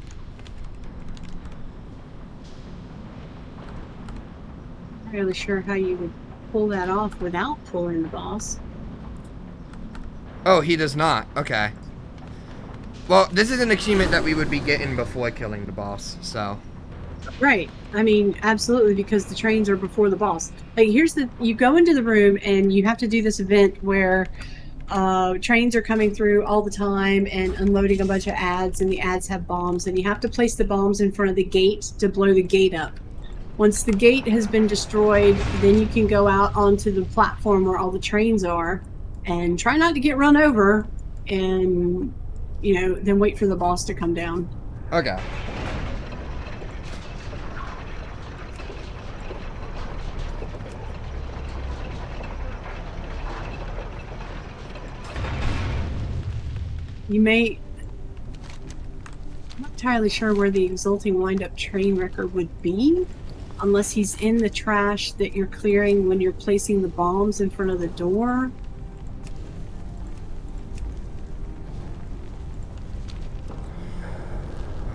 Not really sure how you would pull that off without pulling the boss. Oh, he does not. Okay. Well, this is an achievement that we would be getting before killing the boss, so. Right. I mean, absolutely, because the trains are before the boss. Like, you go into the room and you have to do this event where trains are coming through all the time and unloading a bunch of ads, and the ads have bombs, and you have to place the bombs in front of the gate to blow the gate up. Once the gate has been destroyed, then you can go out onto the platform where all the trains are and try not to get run over, and, then wait for the boss to come down. Okay. I'm not entirely sure where the exulting wind-up train wrecker would be, unless he's in the trash that you're clearing when you're placing the bombs in front of the door.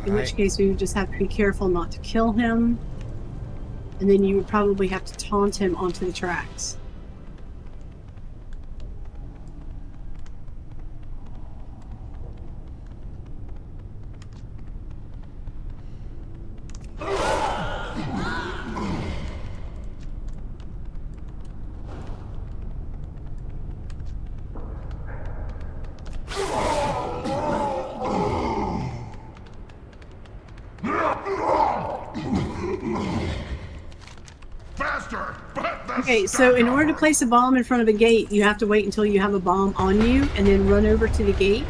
In which case we would just have to be careful not to kill him. And then you would probably have to taunt him onto the tracks. Faster! Okay, so in order to place a bomb in front of a gate, you have to wait until you have a bomb on you and then run over to the gate.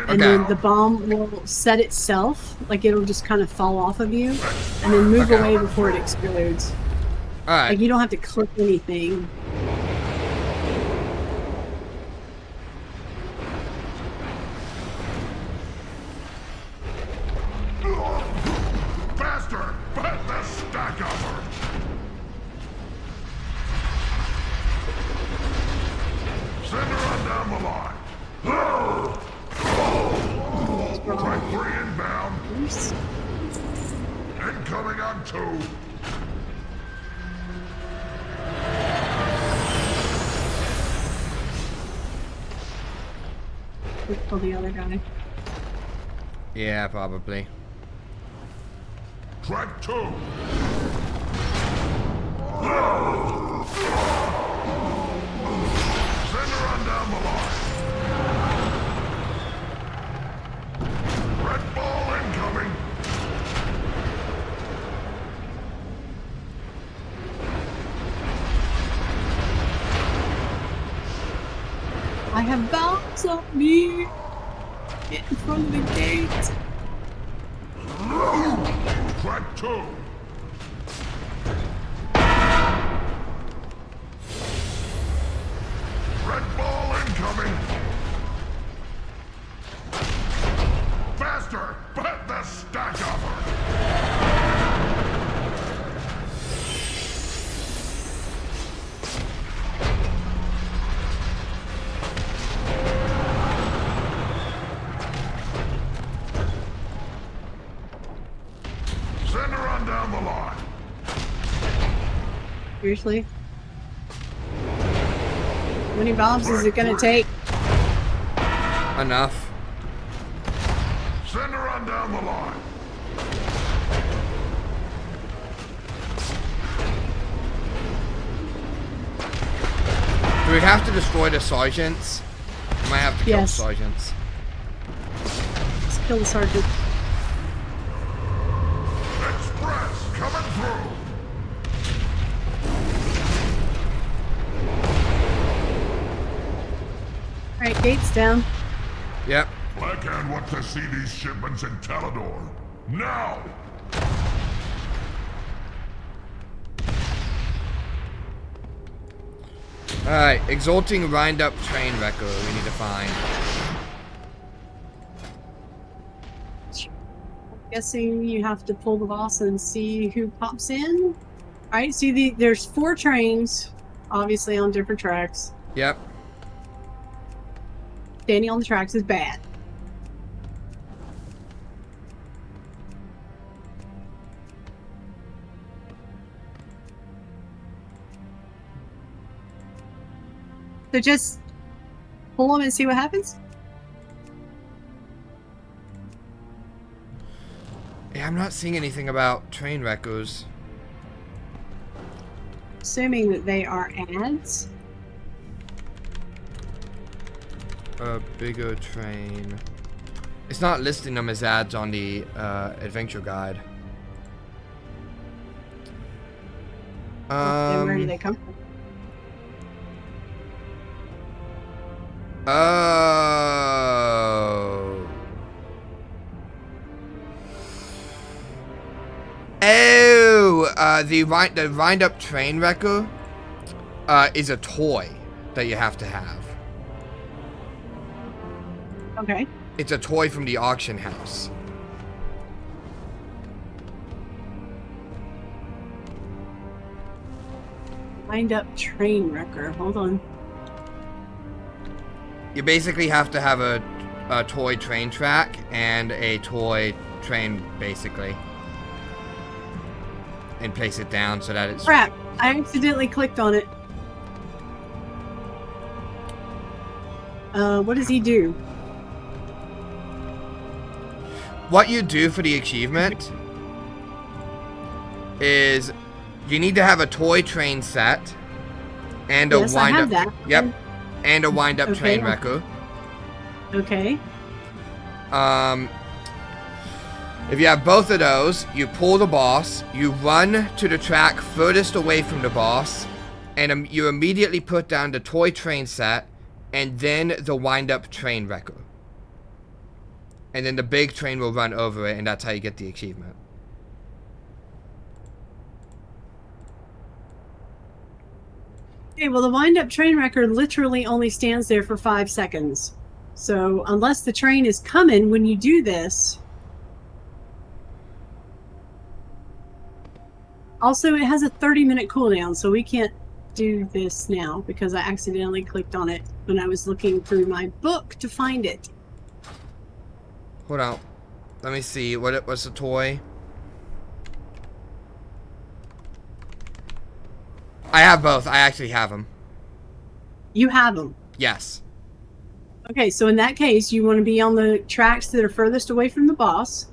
And then the bomb will set itself, like it'll just kind of fall off of you, and then move away before it explodes. Alright. Like, you don't have to click anything. Faster! Put the stack of her! Send her on down the line. Track 3 inbound. Incoming on 2. Kill the other guy. Yeah, probably. Track 2. Send her on down the line. Red ball incoming. I have bombs on me! Get in front of the gate! Track 2. Red ball incoming. Faster! Put the stack of her. Send her on down the line. Seriously? How many bombs is it gonna take? Enough. Send her on down the line. Do we have to destroy the sergeants? We might have to kill the Yes. sergeants. Let's kill the sergeant. Express coming through. Alright, gate's down. Yep. Blackhand wants to see these shipments in Talador. Now! Alright, exulting wind-up train wrecker we need to find. I'm guessing you have to pull the boss and see who pops in. Alright, see there's 4 trains, obviously on different tracks. Yep. Standing on the tracks is bad. So just pull them and see what happens? Yeah, I'm not seeing anything about train wreckers. Assuming that they are ads. A bigger train. It's not listing them as ads on the adventure guide. Then where do they come from? Oh. Oh, the wind-up train wrecker is a toy that you have to have. Okay. It's a toy from the auction house. Wind up train wrecker. Hold on. You basically have to have a toy train track and a toy train, basically. And place it down so that it's... Crap! I accidentally clicked on it. What does he do? What you do for the achievement is you need to have a toy train set and a Yes, I have wind-up... that. Yep. And a wind-up Okay. train wrecker. Okay. If you have both of those, you pull the boss, you run to the track furthest away from the boss, and you immediately put down the toy train set, and then the wind-up train wrecker. And then the big train will run over it, and that's how you get the achievement. Okay, well, the wind-up train wrecker literally only stands there for 5 seconds. So, unless the train is coming when you do this... Also, it has a 30-minute cooldown, so we can't do this now because I accidentally clicked on it when I was looking through my book to find it. Hold on. Let me see. What's the toy? I have both. I actually have them. You have them. Yes. Okay, so in that case, you want to be on the tracks that are furthest away from the boss.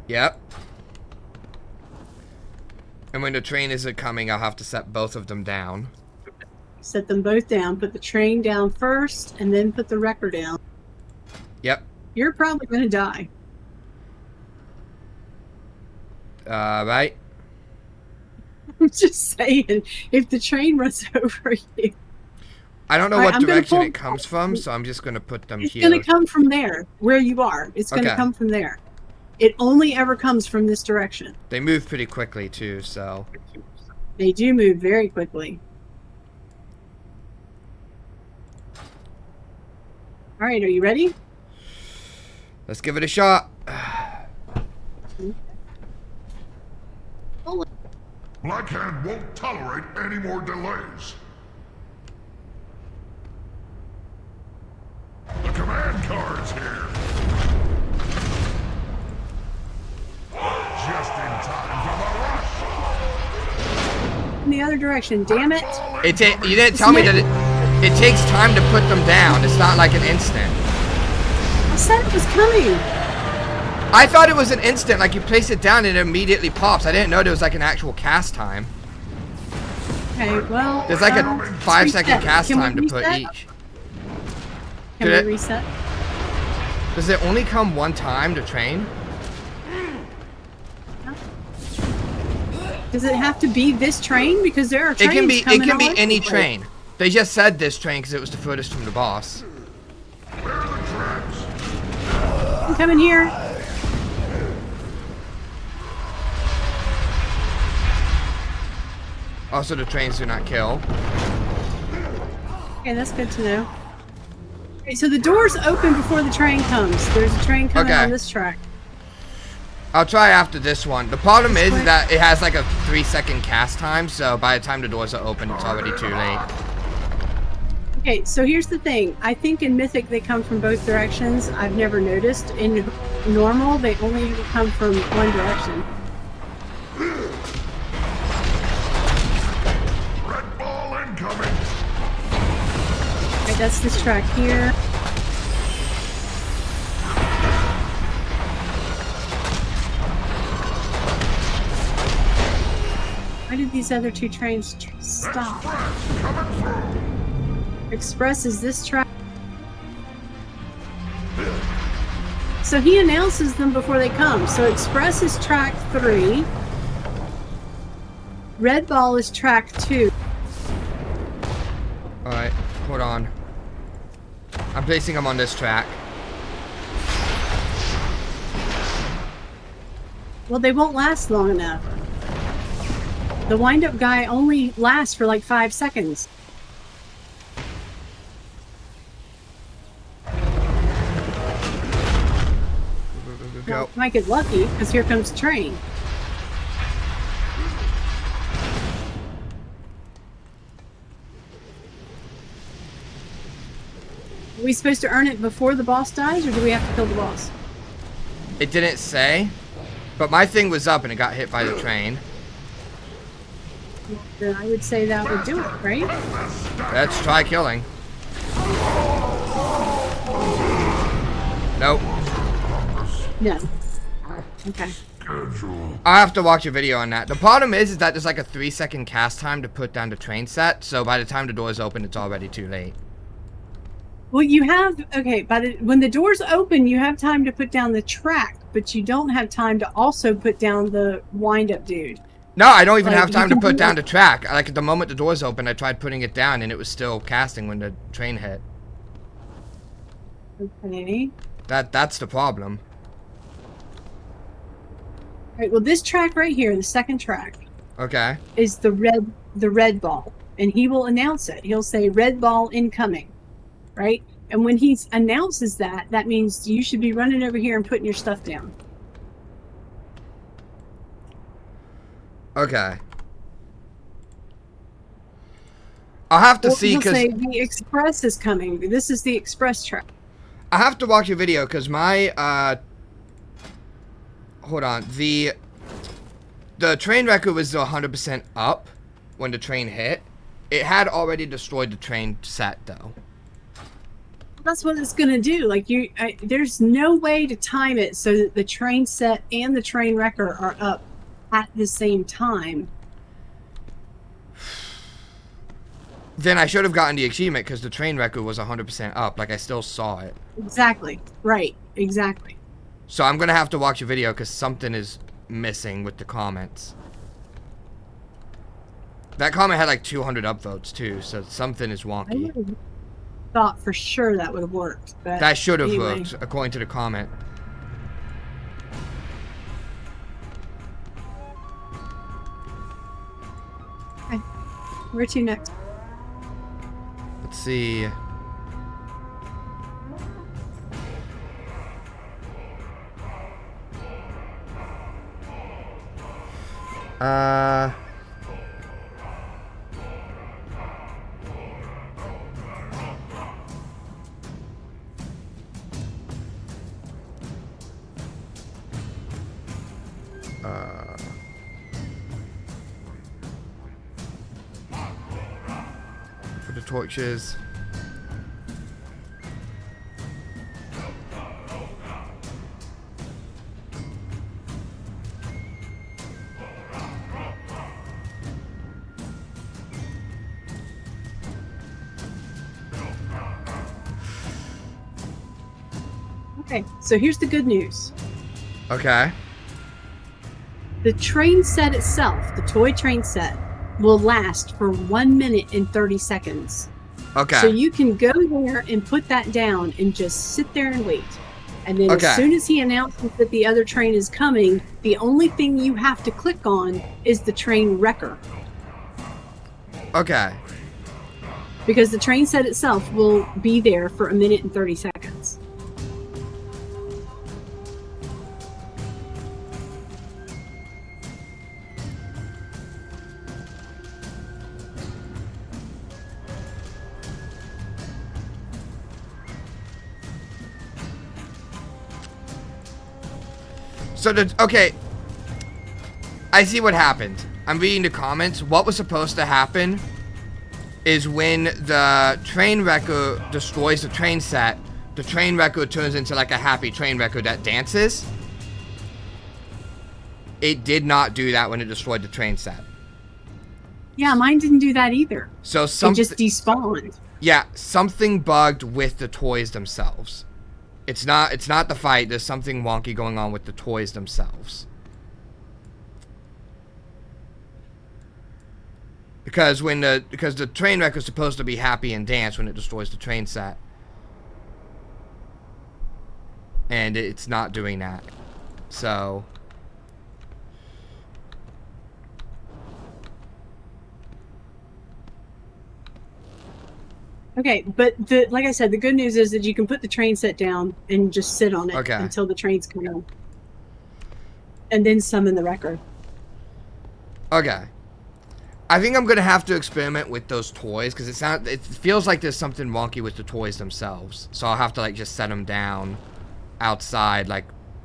Yep. And when the train isn't coming, I'll have to set both of them down. Set them both down. Put the train down first, and then put the wrecker down. Yep. You're probably going to die. Right? I'm just saying, if the train runs over you... I don't know Alright, what I'm gonna direction pull- it comes from, so I'm just going to put them It's here. going to come from there, where you are. It's going to Okay. come from there. It only ever comes from this direction. They move pretty quickly, too, so... They do move very quickly. Alright, are you ready? Let's give it a shot. Blackhand won't tolerate any more delays. The command card's here. Just in time for the rush. In the other direction, damn it. You didn't tell me that it takes time to put them down. It's not like an instant. I said it was coming. I thought it was an instant, like you place it down and it immediately pops. I didn't know there was like an actual cast time. Okay, well... There's like a let's 5-second reset. cast Can we time to put reset? each. Can Did we it- reset? Does it only come one time to train? Does it have to be this train? Because there are trains It can coming be all over any the place. train. They just said this train because it was the furthest from the boss. Where are the tracks? I'm coming here. Also, the trains do not kill. Okay, that's good to know. Okay, so the doors open before the train comes. There's a train coming Okay. on this track. I'll try after this one. The problem is quick. that it has like a 3-second cast time, so by the time the doors are open, it's already too late. Okay, so here's the thing. I think in Mythic they come from both directions. I've never noticed. In normal, they only ever come from one direction. Red ball incoming. Okay, that's this track here. Why did these other two trains stop? Express coming through. Express is this track. So he announces them before they come. So Express is track 3. Red Ball is track 2. Alright, hold on. I'm placing them on this track. Well, they won't last long enough. The wind-up guy only lasts for like 5 seconds. Go. Might get lucky, because here comes the train. Are we supposed to earn it before the boss dies, or do we have to kill the boss? It didn't say, but my thing was up and it got hit by the train. Then I would say that would do it, right? Let's try killing. Nope. No. Okay. Schedule. I have to watch a video on that. The problem is that there's like a 3-second cast time to put down the train set, so by the time the doors open, it's already too late. Well, you have, okay, when the doors open, you have time to put down the track, but you don't have time to also put down the wind-up dude. No, I don't even Like, have time you to can put do down that. the track. Like, at the moment the doors open, I tried putting it down, and it was still casting when the train hit. Okay. That's the problem. All right, well, this track right here, the second track, Okay. is the red ball, and he will announce it. He'll say red ball incoming, right? And when he announces that, that means you should be running over here and putting your stuff down. Okay. I'll have to Or see, he'll because say the express is coming. This is the express track. I have to watch your video, because my, hold on. The train record was 100% up when the train hit. It had already destroyed the train set, though. That's what it's gonna do. Like there's no way to time it so that the train set and the train wrecker are up at the same time. Then I should have gotten the achievement, because the train record was 100% up. Like, I still saw it. Exactly. Right. Exactly. So I'm going to have to watch your video, because something is missing with the comments. That comment had like 200 upvotes, too, so something is I wonky. would have thought for sure that would have worked. But That should have anyway. worked, according to the comment. Okay. Where to next? Let's see. For the torches. Okay, so here's the good news. Okay. The train set itself, the toy train set, will last for 1 minute and 30 seconds. Okay. So you can go there and put that down and just sit there and wait. And then Okay. as soon as he announces that the other train is coming, the only thing you have to click on is the train wrecker. Okay. Because the train set itself will be there for 1 minute and 30 seconds. So okay. I see what happened. I'm reading the comments. What was supposed to happen is when the train wrecker destroys the train set, the train wrecker turns into like a happy train wrecker that dances. It did not do that when it destroyed the train set. Yeah, mine didn't do that either. So It something, just despawned. yeah, something bugged with the toys themselves. It's not the fight. There's something wonky going on with the toys themselves. Because the train wreck is supposed to be happy and dance when it destroys the train set. And it's not doing that. So Okay, but like I said, the good news is that you can put the train set down and just sit on it until the trains come in. And then summon the wrecker. okay. I think I'm gonna have to experiment with those toys because it feels like there's something wonky with the toys themselves. So I'll have to like just set them down outside like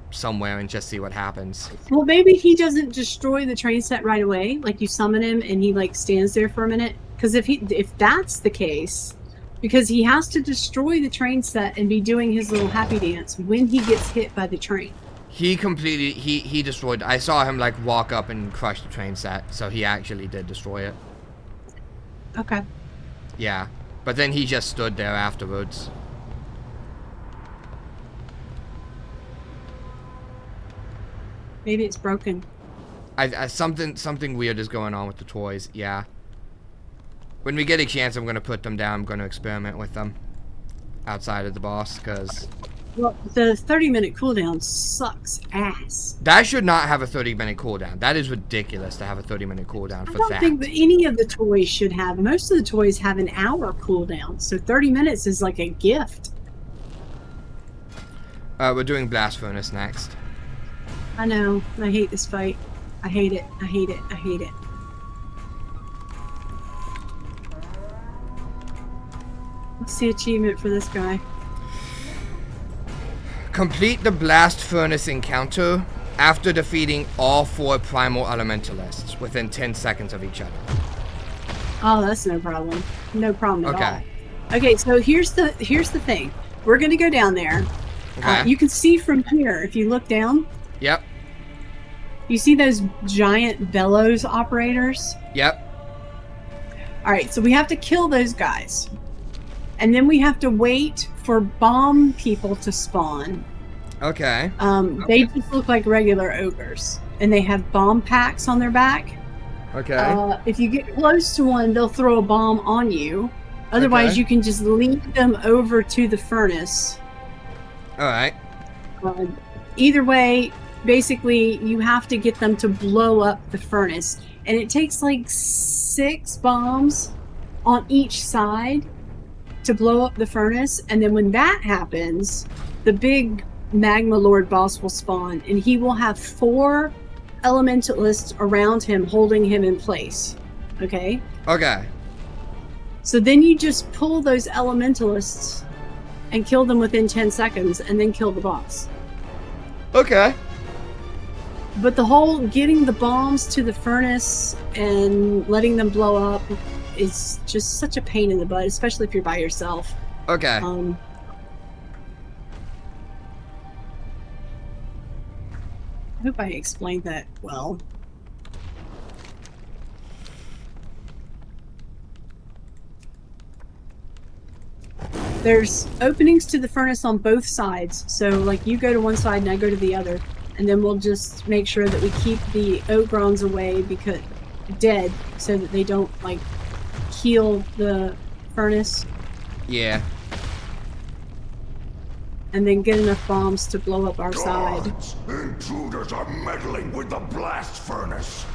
somewhere and just see what happens. Well, maybe he doesn't destroy the train set right away. Like you summon him and he like stands there for a minute. Because if that's the case, because he has to destroy the train set and be doing his little happy dance when he gets hit by the train. He completely he destroyed. I saw him like walk up and crush the train set, so he actually did destroy it. Okay. Yeah, but then he just stood there afterwards. Maybe it's broken. Something weird is going on with the toys. Yeah. When we get a chance, I'm gonna put them down. I'm gonna experiment with them outside of the boss, because Well, the 30-minute cooldown sucks ass. that should not have a 30-minute cooldown. That is ridiculous to have a 30-minute cooldown for I don't that. think that any of the toys should have. Most of the toys have an hour cooldown, so 30 minutes is like a gift. We're doing Blast Furnace next. I know. I hate this fight. I hate it. I hate it. I hate it. What's the achievement for this guy? Complete the Blast Furnace encounter after defeating all 4 Primal Elementalists within 10 seconds of each other. Oh, that's no problem. No problem at Okay. all. Okay, so here's the thing. We're gonna go down there. Okay. You can see from here, if you look down, Yep. you see those giant bellows operators? Yep. Alright, so we have to kill those guys. And then we have to wait for bomb people to spawn. Okay. They just look like regular ogres. And they have bomb packs on their back. Okay. If you get close to one, they'll throw a bomb on you. Otherwise, Okay. you can just lead them over to the furnace. Alright. Either way, basically, you have to get them to blow up the furnace. And it takes like 6 bombs on each side to blow up the furnace. And then when that happens, the big Magma Lord boss will spawn. And he will have 4 elementalists around him holding him in place. Okay? Okay. So then you just pull those elementalists and kill them within 10 seconds and then kill the boss. Okay. But the whole getting the bombs to the furnace and letting them blow up is just such a pain in the butt, especially if you're by yourself. Okay. I hope I explained that well. There's openings to the furnace on both sides, so like you go to one side and I go to the other, and then we'll just make sure that we keep the Ogrons away because dead, so that they don't like heal the furnace, Yeah. and then get enough bombs to blow up our side. Guards! Intruders are meddling with the blast furnace!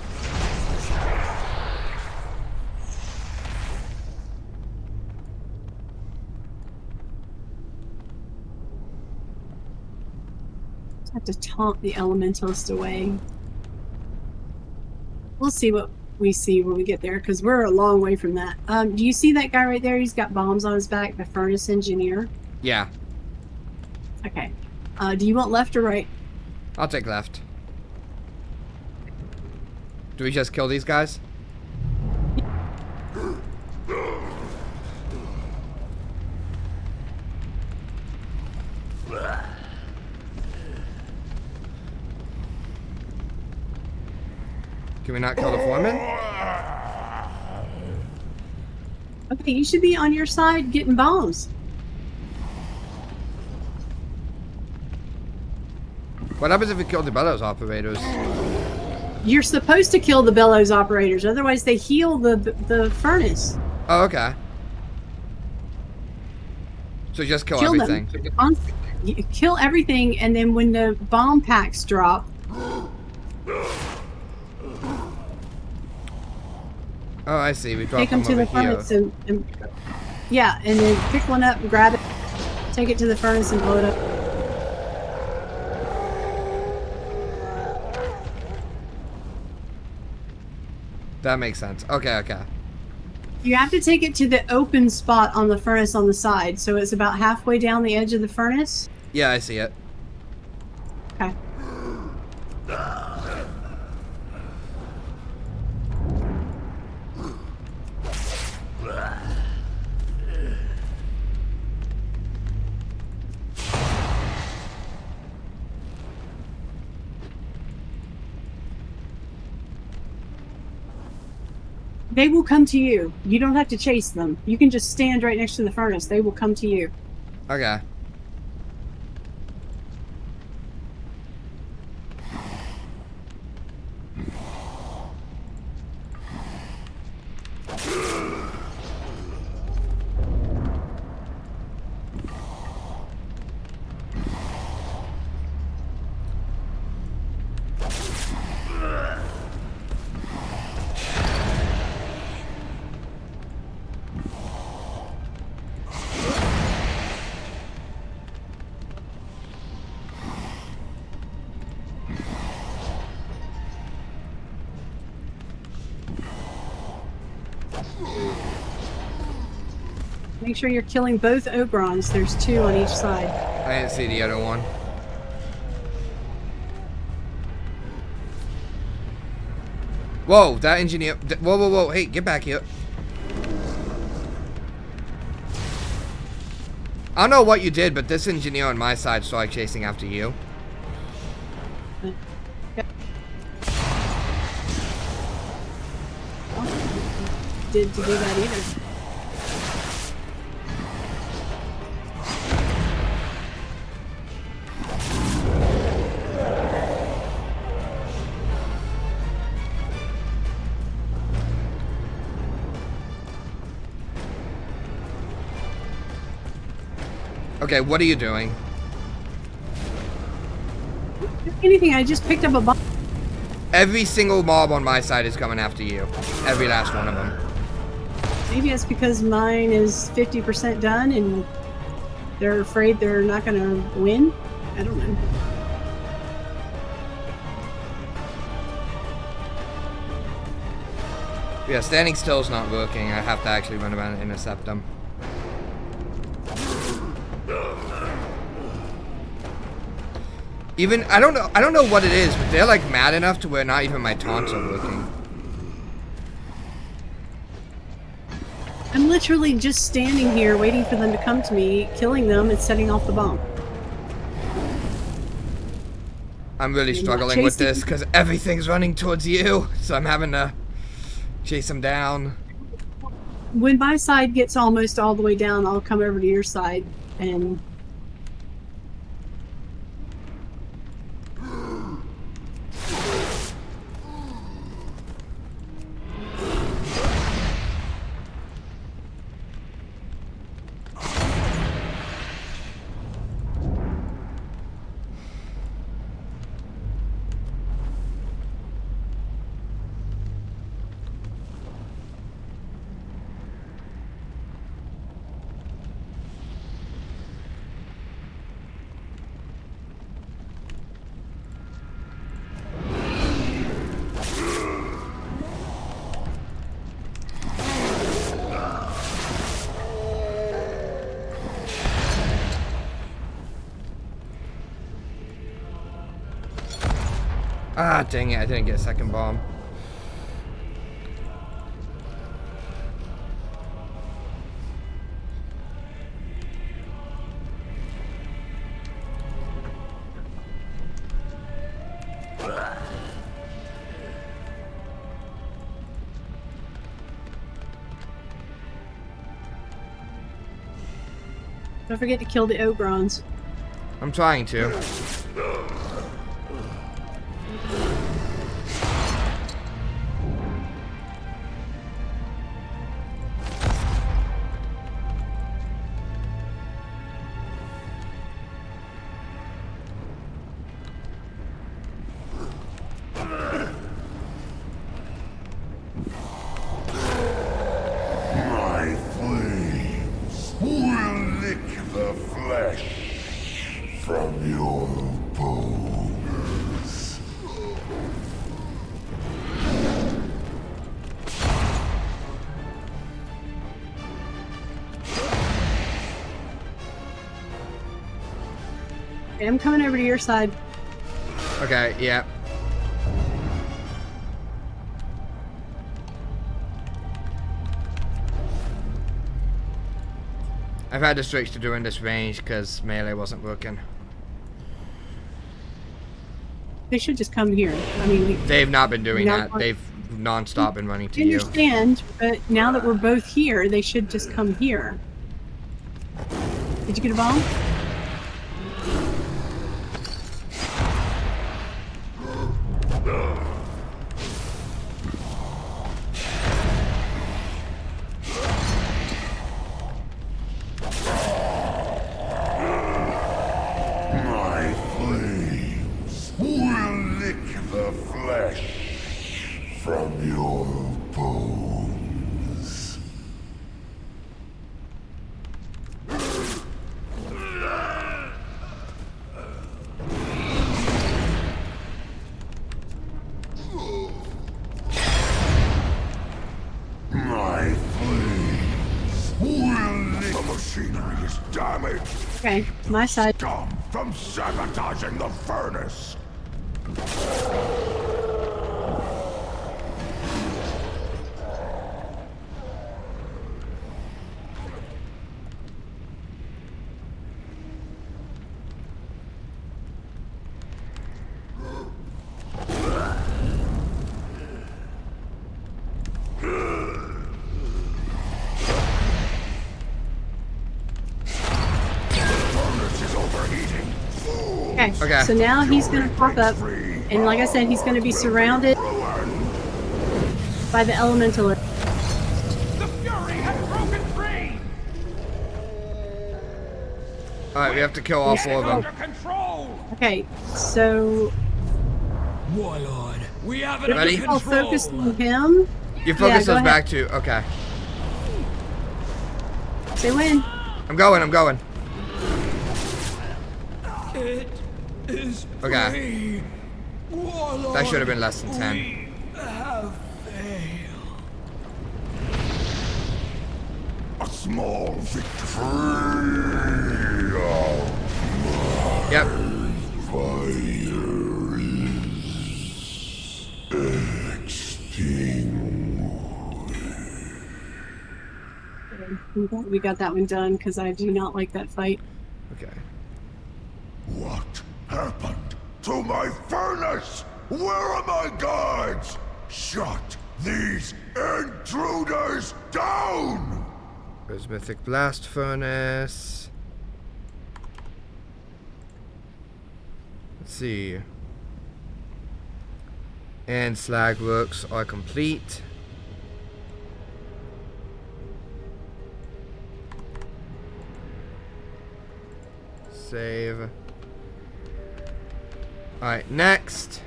Have to taunt the elementalist away. We'll see what we see when we get there, because we're a long way from that. Do you see that guy right there? He's got bombs on his back, the furnace engineer. Yeah. Okay. Do you want left or right? I'll take left. Do we just kill these guys? Can we not kill the foreman? Okay, you should be on your side getting bombs. What happens if we kill the bellows operators? You're supposed to kill the bellows operators, otherwise they heal the furnace. Oh, okay. So just kill everything. You kill everything, and then when the bomb packs drop, Oh, I see. We drop take them to the furnace and yeah, and then pick one up and grab it, take it to the furnace and blow it up. That makes sense. Okay, okay. You have to take it to the open spot on the furnace on the side, so it's about halfway down the edge of the furnace. Yeah, I see it. Okay. They will come to you. You don't have to chase them. You can just stand right next to the furnace. They will come to you. Okay. Make sure you're killing both Ogrons. There's 2 on each side. I didn't see the other one. Whoa, that engineer. Whoa, whoa, whoa. Hey, get back here. I don't know what you did, but this engineer on my side started chasing after you. Did to do that either. Okay, what are you doing? Anything, I just picked up a bomb. Every single mob on my side is coming after you. Every last one of them. Maybe it's because mine is 50% done and they're afraid they're not going to win. I don't know. Yeah, standing still is not working. I have to actually run around and intercept them. Even I don't know what it is, but they're like mad enough to where not even my taunts are working. I'm literally just standing here waiting for them to come to me, killing them and setting off the bomb. I'm really struggling with this because everything's running towards you, so I'm having to chase them down. When my side gets almost all the way down, I'll come over to your side and... Ah, dang it, I didn't get a second bomb. Don't forget to kill the Ogrons. I'm trying to. My flames will lick the flesh from your bones. Okay, I'm coming over to your side. Okay, yeah. I've had to switch to doing this range because melee wasn't working. They should just come here. I mean, They've not been doing Now that. what? They've non-stop been running I to you. understand, but now that we're both here, they should just come here. Did you get a bomb? My flames will lick the flesh from your bones. My flames will lick the machinery is damaged. Okay, my side. Stop from sabotaging the furnace. Furnace is overheating. Okay. Okay. So now he's gonna pop up, and like I said, he's gonna be surrounded by the elemental. The fury has broken free. Alright, we have to kill all four of Under them. control. Okay, so Warlord, we have it Ready? under I'll control. focus on him. You focus go those ahead. back too. Okay. Say when. I'm going, I'm going. It is Okay. free. Warlord, That should have been less than 10. we have failed. A small victory. Yep. Fire is extinguished. We got that one done because I do not like that fight. Okay. What happened to my furnace? Where are my guards? Shut these intruders down! There's Mythic Blast Furnace. Let's see. And slag works are complete. Save. Alright, next.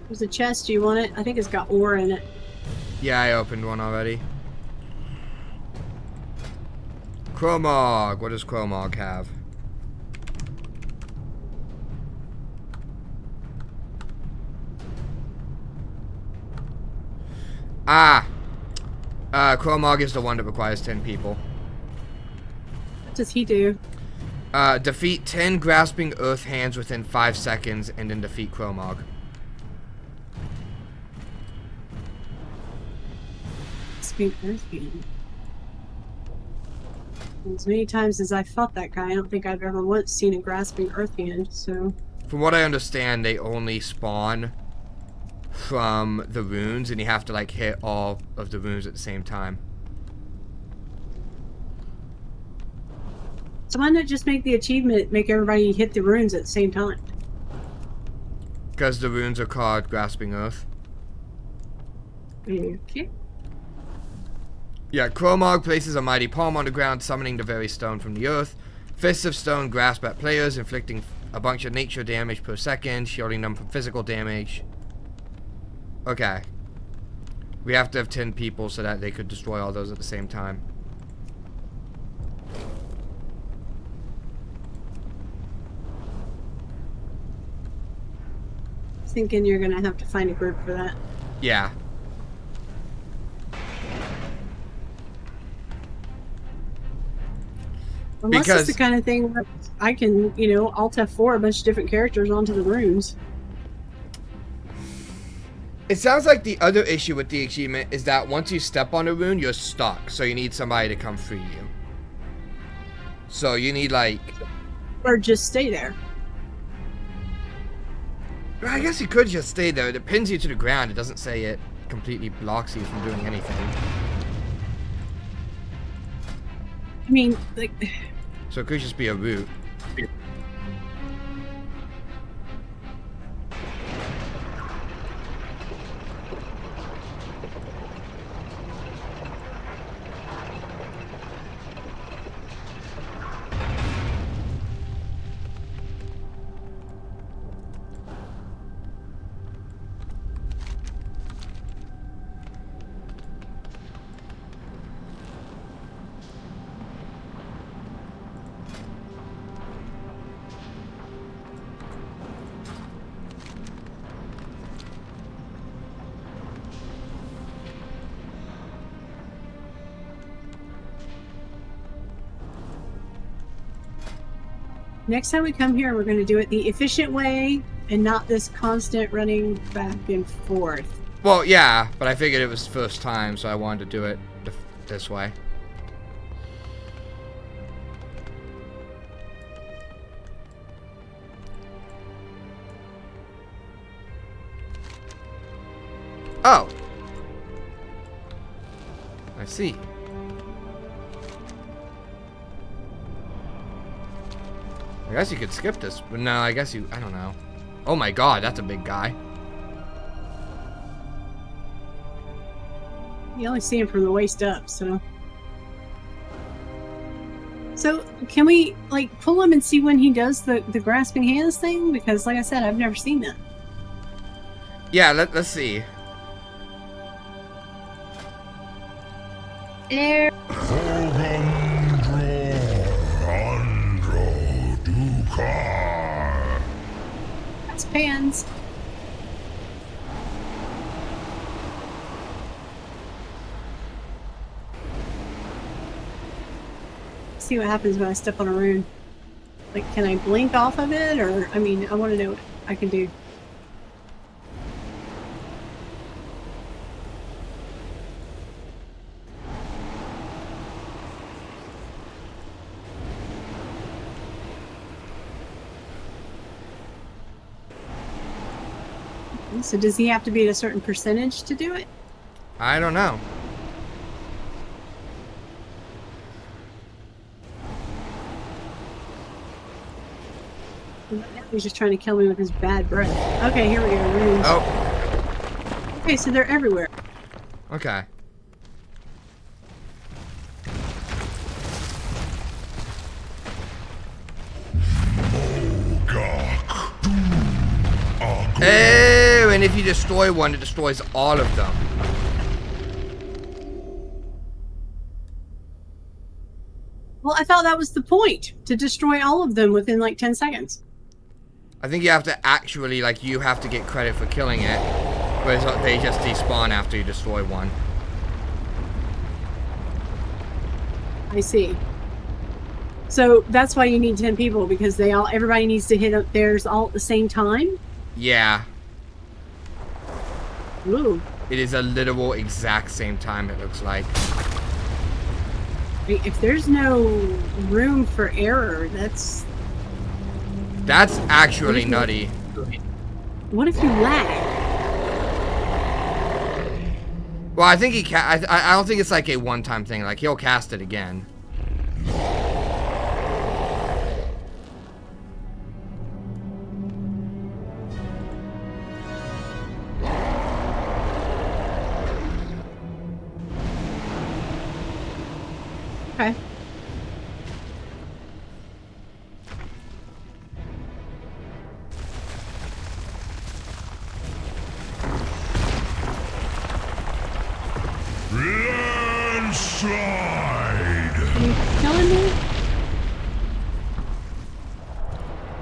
There's a chest. Do you want it? I think it's got ore in it. Yeah, I opened one already. Chromog. What does Chromog have? Ah! Chromog is the one that requires 10 people. What does he do? Defeat 10 grasping earth hands within 5 seconds and then defeat Chromog. Speak Earthfiend. As many times as I fought that guy, I don't think I've ever once seen a grasping Earthfiend, so... From what I understand, they only spawn from the runes, and you have to like hit all of the runes at the same time. So why not just make the achievement make everybody hit the runes at the same time? Because the runes are called Grasping Earth. Okay. Yeah, Cromog places a mighty palm on the ground, summoning the very stone from the earth. Fists of stone grasp at players, inflicting a bunch of nature damage per second, shielding them from physical damage. Okay. We have to have 10 people so that they could destroy all those at the same time. Thinking you're gonna have to find a group for that. Yeah. Unless Because- it's the kind of thing where I can, Alt F4 a bunch of different characters onto the runes. It sounds like the other issue with the achievement is that once you step on a rune, you're stuck. So you need somebody to come free you. So you need like... Or just stay there. I guess you could just stay there. It pins you to the ground. It doesn't say it completely blocks you from doing anything. I mean, like... So it could just be a route. Next time we come here, we're going to do it the efficient way and not this constant running back and forth. Well, yeah, but I figured it was the first time, so I wanted to do it this way. Oh. I see. I guess you could skip this, but no, I guess I don't know. Oh my god, that's a big guy. You only see him from the waist up, so... So, can we, like, pull him and see when he does the grasping hands thing? Because, like I said, I've never seen that. Yeah, let's see. There. That's pans. See what happens when I step on a rune. Like, can I blink off of it? Or, I mean, I want to know what I can do. So does he have to be at a certain percentage to do it? I don't know. He's just trying to kill me with his bad breath. Okay, here we go. Runes. Oh. Okay, so they're everywhere. Okay. Oh, and if you destroy one, it destroys all of them. Well, I thought that was the point, to destroy all of them within like 10 seconds. I think you have to actually, like, you have to get credit for killing it, whereas they just despawn after you destroy one. I see. So that's why you need 10 people, because everybody needs to hit up theirs all at the same time? Yeah. Ooh. It is a literal exact same time, it looks like. If there's no room for error, that's actually nutty. What if you lag? Well, I think I don't think it's like a one-time thing. Like, he'll cast it again.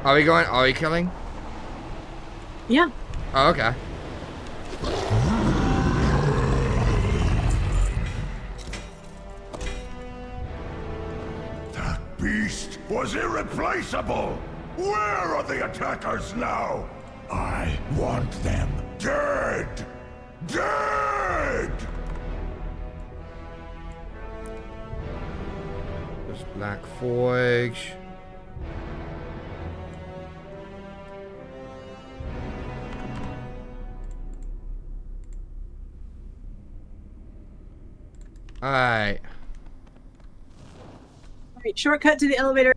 Are we going? Are we killing? Yeah. Oh, okay. That beast was irreplaceable! Where are the attackers now? I want them dead! Dead! There's Black Forge. Alright. Alright, shortcut to the elevator.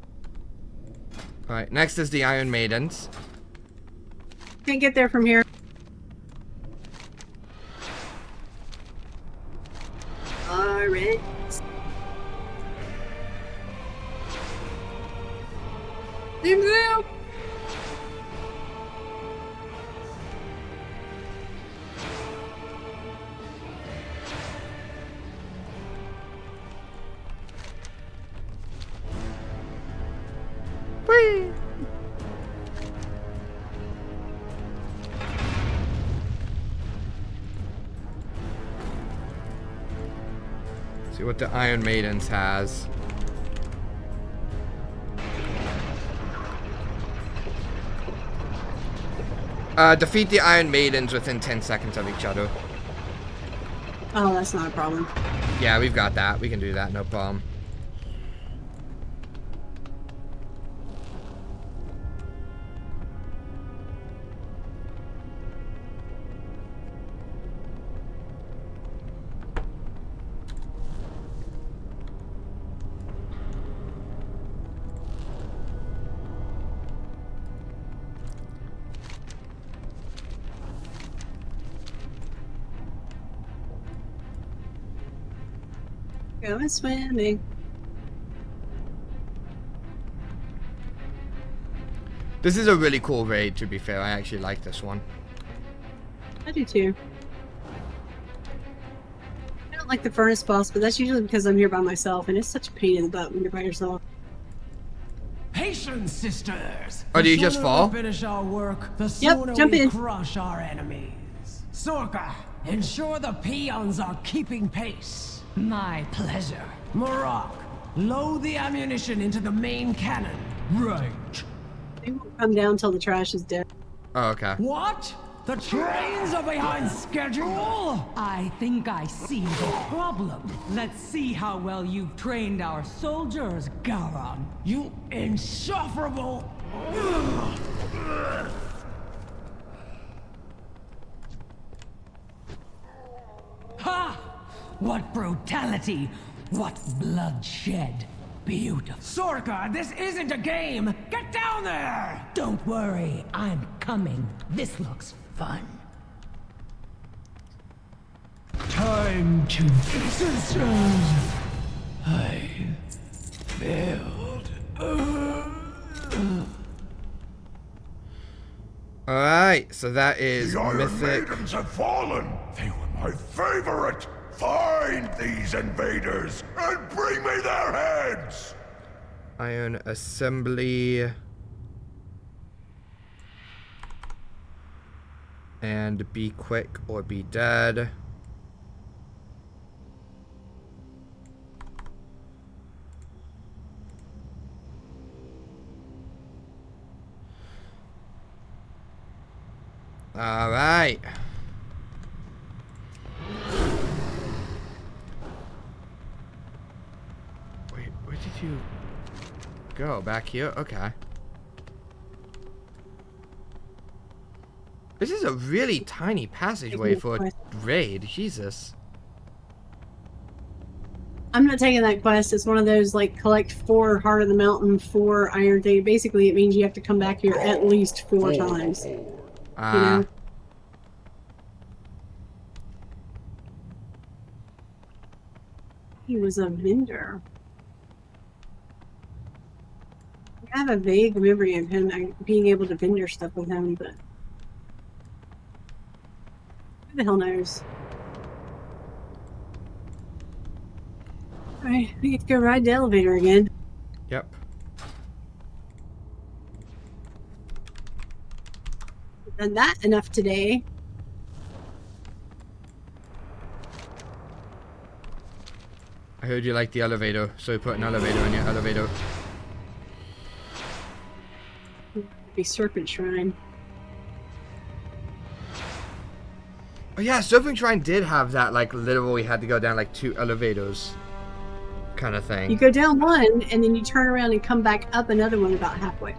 Alright, next is the Iron Maidens. Can't get there from here. Alright. Zoom zoom! Whee! See what the Iron Maidens has. Defeat the Iron Maidens within 10 seconds of each other. Oh, that's not a problem. Yeah, we've got that. We can do that, no problem. Going swimming. This is a really cool raid, to be fair. I actually like this one. I do too. I don't like the furnace boss, but that's usually because I'm here by myself, and it's such a pain in the butt when you're by yourself. Patience, sisters. Oh, do you The just sooner fall? we finish our work, the Yep, sooner jump we in. crush our enemies. Sorka, ensure the peons are keeping pace. My pleasure. Marak, load the ammunition into the main cannon. Right. They won't come down till the trash is dead. Oh, okay. What? The trains are behind schedule? I think I see the problem. Let's see how well you've trained our soldiers, Garon. You insufferable! Ha! What brutality! What bloodshed! Beautiful. Sorka, this isn't a game! Get down there! Don't worry, I'm coming. This looks fun. Time to sisters. I failed. Alright, so that is The Iron Mythic. Maidens have fallen! They were my favorite! Find these invaders and bring me their heads! Iron Assembly. And be quick or be dead. All right. Wait, where did you go? Back here? Okay. This is a really tiny passageway for a raid. Jesus. I'm not taking that quest. It's one of those, like, collect 4 Heart of the Mountain, 4 Iron thing. Basically, it means you have to come back here at least 4 times. You know? He was a vendor. I have a vague memory of him being able to vendor stuff with him, but who the hell knows? Alright, we get to go ride the elevator again. Yep. Done that enough today. I heard you like the elevator, so we put an elevator in your elevator. Be Serpent Shrine. Oh yeah, Serpent Shrine did have that, like, literally had to go down, like, 2 elevators kind of thing. You go down one, and then you turn around and come back up another one about halfway.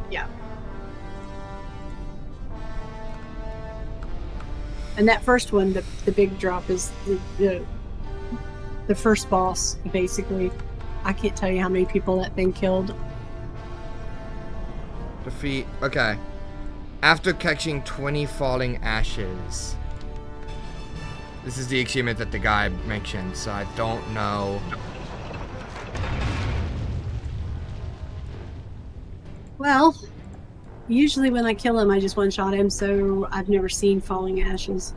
Yeah. And that first one, the big drop, is the first boss, basically. I can't tell you how many people that thing killed. Defeat. Okay. After catching 20 falling ashes. This is the achievement that the guy mentioned, so I don't know. Well, usually when I kill him, I just one-shot him, so I've never seen falling ashes.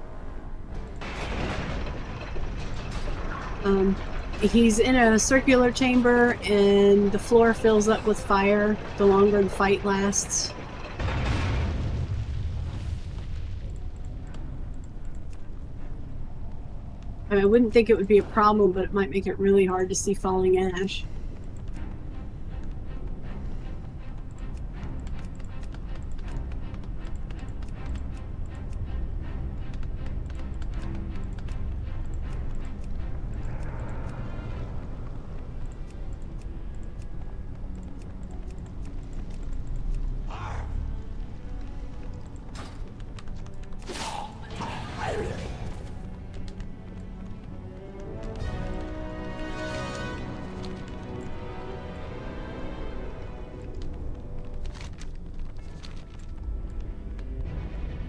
He's in a circular chamber, and the floor fills up with fire the longer the fight lasts. I mean, I wouldn't think it would be a problem, but it might make it really hard to see falling ash.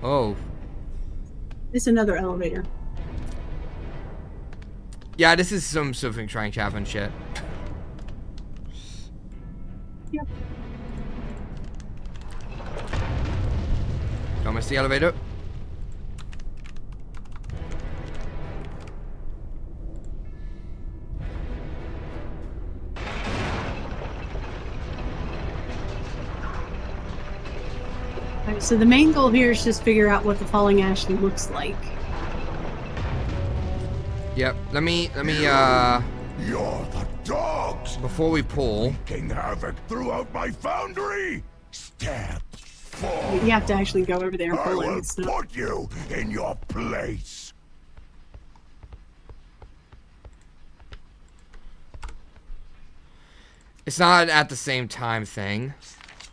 Oh. It's another elevator. Yeah, this is some Serpent Shrine cavern shit. Yep. Don't miss the elevator. Alright, so the main goal here is just figure out what the falling ash looks like. Yep. Let me You're the dogs! before we pull. Wreaking havoc throughout my foundry! Step forward! You have to actually go over there and I pull it. will It's not... put you in your place! It's not at the same time thing.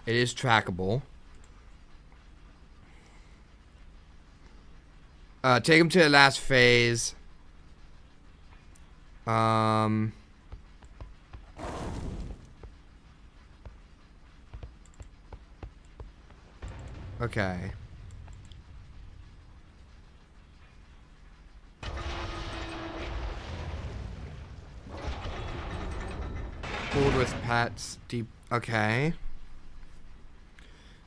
It is trackable. Take him to the last phase. Okay. Pulled with pets. Deep. Okay.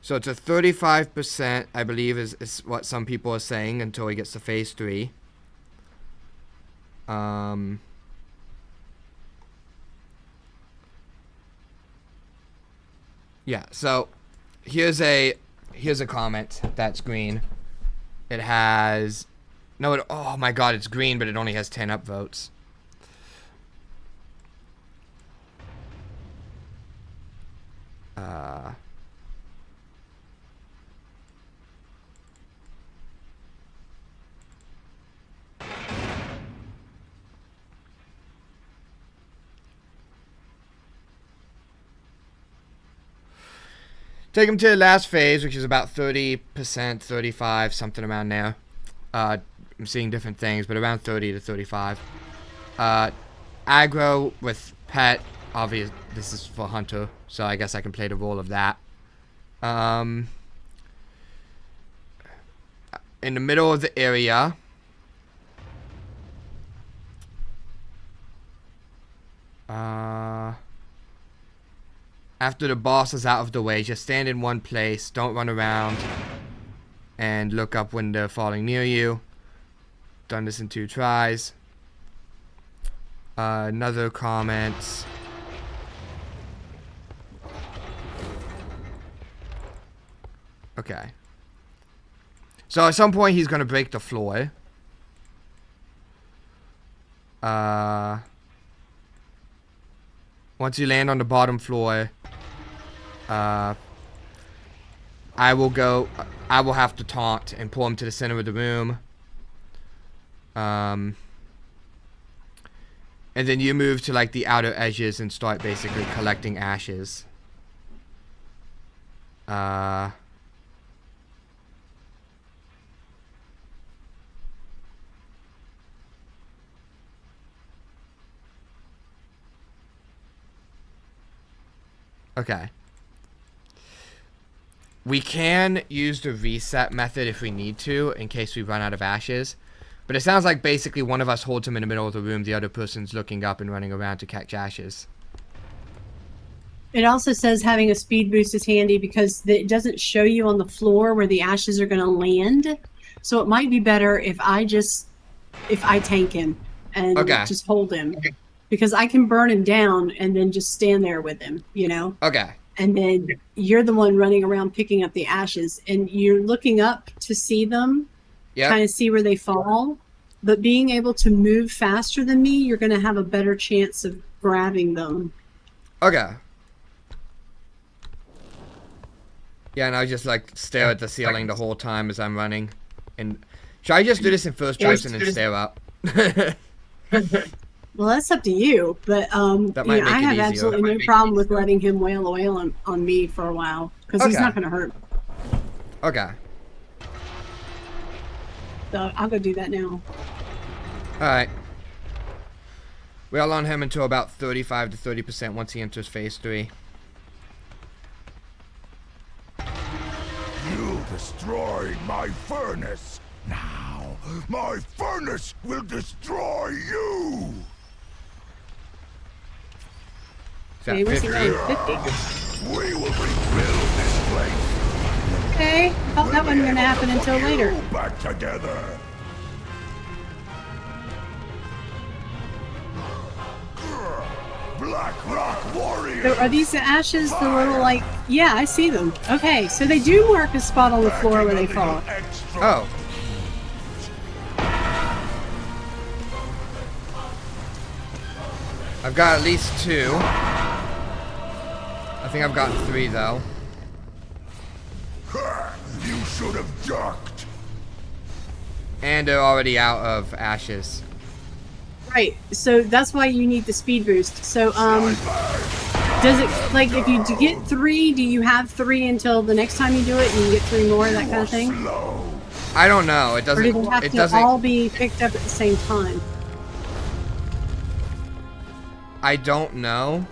So it's a 35%, I believe, is what some people are saying until he gets to phase 3. Yeah, so here's a comment that's green. It has oh my god, it's green, but it only has 10 upvotes. Take him to the last phase, which is about 30%, 35, something around there. I'm seeing different things, but around 30 to 35. Aggro with pet. Obvious. This is for hunter, so I guess I can play the role of that. In the middle of the area. After the boss is out of the way, just stand in one place. Don't run around. And look up when they're falling near you. Done this in 2 tries. Another comment. Okay. So at some point he's gonna break the floor. Once you land on the bottom floor, I will have to taunt and pull him to the center of the room. And then you move to like the outer edges and start basically collecting ashes. Okay. We can use the reset method if we need to, in case we run out of ashes. But it sounds like basically one of us holds him in the middle of the room, the other person's looking up and running around to catch ashes. It also says having a speed boost is handy because it doesn't show you on the floor where the ashes are going to land. So it might be better if I tank him and just hold him. Okay. Because I can burn him down and then just stand there with him, you know? Okay. And then you're the one running around picking up the ashes. And you're looking up to see them, kind of see where they fall. But being able to move faster than me, you're going to have a better chance of grabbing them. Okay. Yeah, and I just like stare at the ceiling the whole time as I'm running. And should I just do this in first person and stare up? Well, that's up to you, but I have absolutely no problem with letting him wail away on me for a while, because he's not going to hurt. Okay. So I'll go do that now. Alright. We'll on him until about 35 to 30% once he enters phase 3. You destroyed my furnace. Now, my furnace will destroy you! Okay, we're seeing 50. We will rebuild this place. Okay, thought that wasn't going to happen until later. Back together. Black Rock Warrior. So are these the ashes, the little like... Yeah, I see them. Okay, so they do mark a spot on the floor where they fall. Oh. I've got at least 2. I think I've gotten 3 though. You should have ducked. And they're already out of ashes. Right, so that's why you need the speed boost. So, does it, like, if you get 3, do you have 3 until the next time you do it and you get 3 more, that kind of thing? I don't know, it doesn't... Or do they have to all be picked up at the same time? I don't know.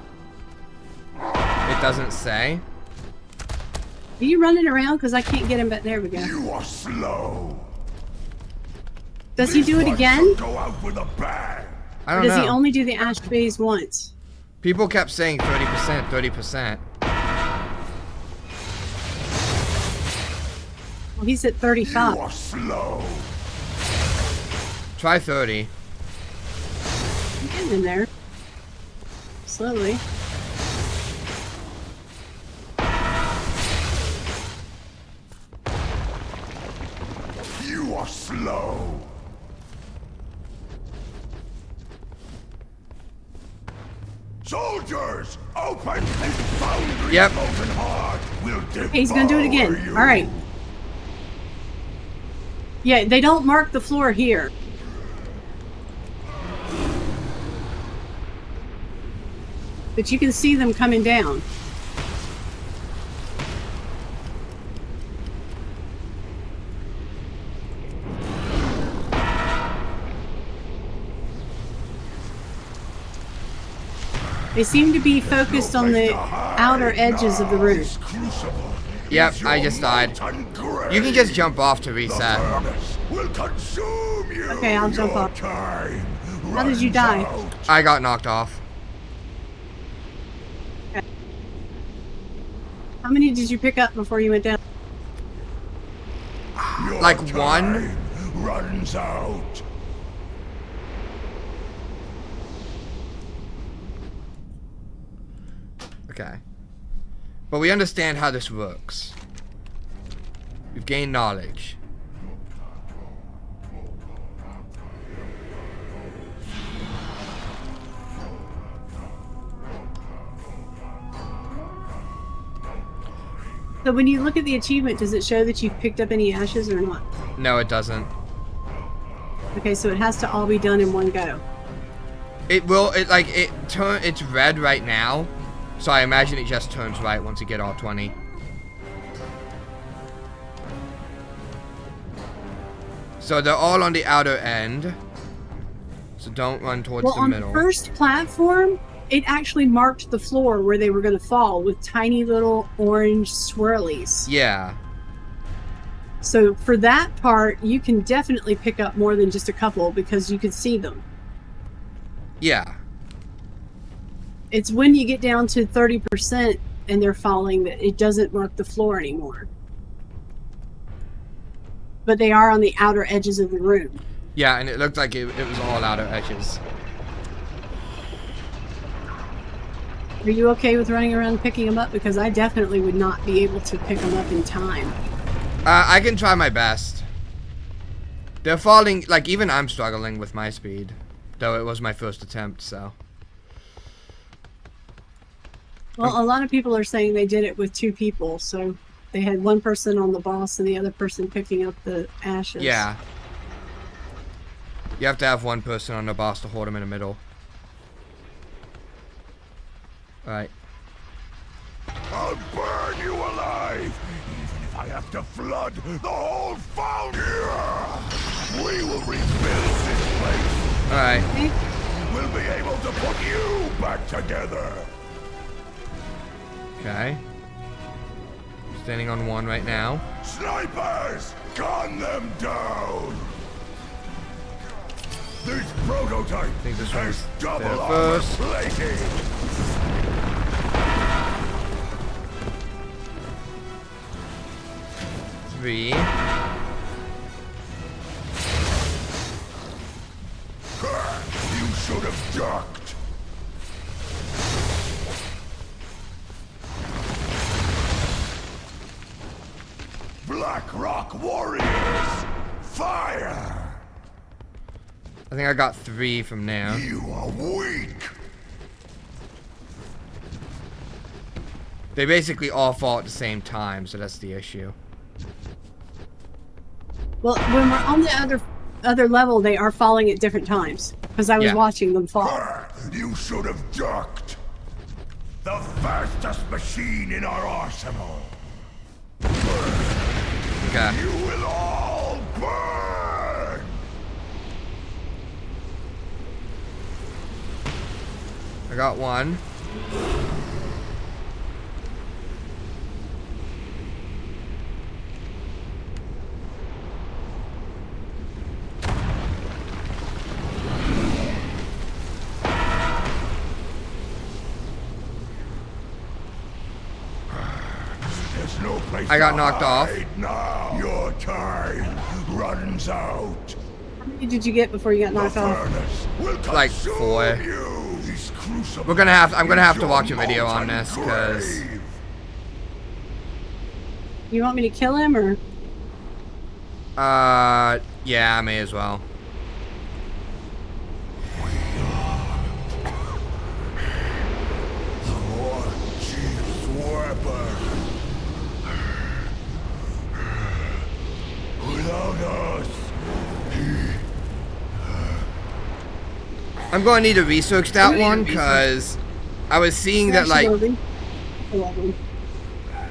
It doesn't say. Are you running around? Because I can't get him, but there we go. You are slow. Does he do it again? Go out with a bang. I don't know. Or does he know. only do the ash phase once? People kept saying 30%, 30%. Well, he's at 35. You are slow. Try 30. I'm getting in there. Slowly. You are slow. Soldiers, open! Foundry Yep. Molten Heart will devour Okay, he's gonna do it again. you. Alright. Yeah, they don't mark the floor here. But you can see them coming down. They seem to be focused on the outer edges of the room. Yep, I just died. You can just jump off to reset. Okay, I'll jump off. How did you die? I got knocked off. Okay. How many did you pick up before you went down? Like 1? Runs out. Okay. But we understand how this works. You've gained knowledge. So when you look at the achievement, does it show that you've picked up any ashes or not? No, it doesn't. Okay, so it has to all be done in one go. It will, it's red right now, so I imagine it just turns right once you get all 20. So they're all on the outer end, so don't run towards the middle. On the first platform, it actually marked the floor where they were going to fall with tiny little orange swirlies. Yeah. So for that part, you can definitely pick up more than just a couple because you can see them. Yeah. It's when you get down to 30% and they're falling that it doesn't mark the floor anymore. But they are on the outer edges of the room. Yeah, and it looked like it was all outer edges. Are you okay with running around picking them up? Because I definitely would not be able to pick them up in time. I can try my best. They're falling, like, even I'm struggling with my speed. Though it was my first attempt, so. Well, a lot of people are saying they did it with 2 people, so they had one person on the boss and the other person picking up the ashes. Yeah. You have to have one person on the boss to hold him in the middle. Alright. I'll burn you alive, even if I have to flood the whole fountain. We will rebuild this place. Alright. We'll be able to put you back together. Okay. Standing on one right now. Snipers, gun them down. This prototype think this has one's double there armor first. plating. Three. You should have ducked. Black Rock Warriors, fire! I think I got 3 from there. You are weak. They basically all fall at the same time, so that's the issue. Well, when we're on the other level, they are falling at different times because I was watching them fall. You should have ducked. The fastest machine in our arsenal. Okay. You will all burn. I got 1. There's no place I got to knocked off. hide now. Your time runs out. How many did you get before you got knocked off? Furnace will Like consume 4. you. These crucibles I'm gonna have to is watch a your video on molten this, 'cause- grave. You want me to kill him or? Yeah, I may as well. War Chief's weapon. Without us, I'm going to need to research that one, because I was seeing that, like,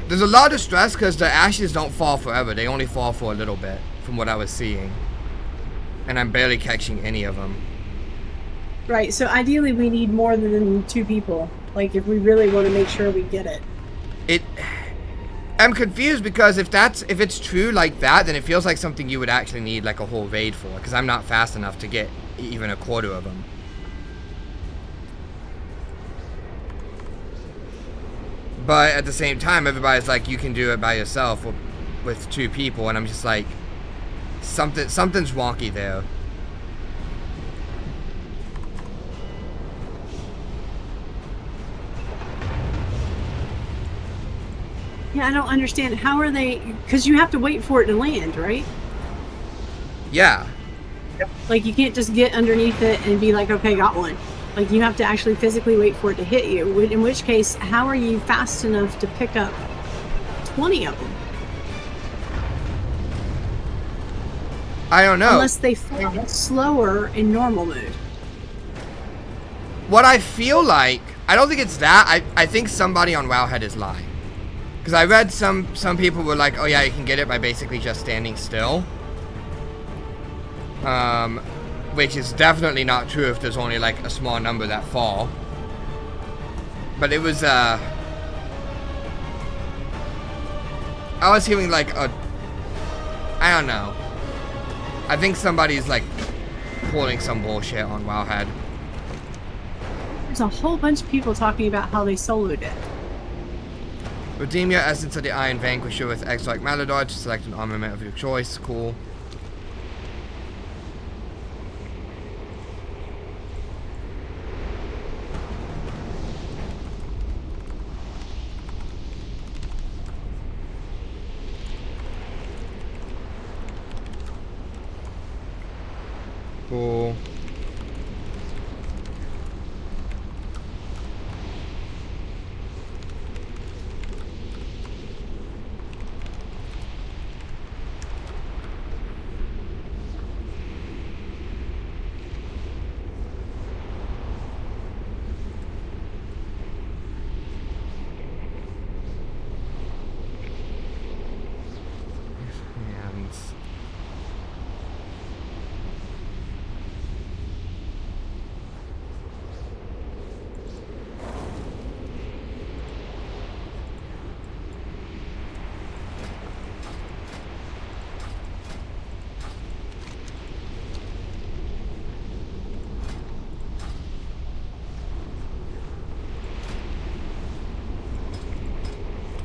there's a lot of stress because the ashes don't fall forever. They only fall for a little bit, from what I was seeing. And I'm barely catching any of them. Right, so ideally we need more than 2 people. Like, if we really want to make sure we get it. I'm confused because if it's true like that, then it feels like something you would actually need like a whole raid for, because I'm not fast enough to get even a quarter of them. But at the same time, everybody's like, you can do it by yourself with 2 people, and I'm just like, something's wonky there. Yeah, I don't understand. How are they? Because you have to wait for it to land, right? Yeah. Like, you can't just get underneath it and be like, okay, got one. Like, you have to actually physically wait for it to hit you. In which case, how are you fast enough to pick up 20 of them? I don't know. Unless they fall slower in normal mode. What I feel like, I don't think it's that. I think somebody on Wowhead is lying. Because I read some people were like, oh yeah, you can get it by basically just standing still. Which is definitely not true if there's only like a small number that fall. But it was, I was hearing like I don't know. I think somebody's like pulling some bullshit on Wowhead. There's a whole bunch of people talking about how they soloed it. Redeem your essence of the Iron Vanquisher with X like Malador to select an armament of your choice. Cool. Cool. Hands.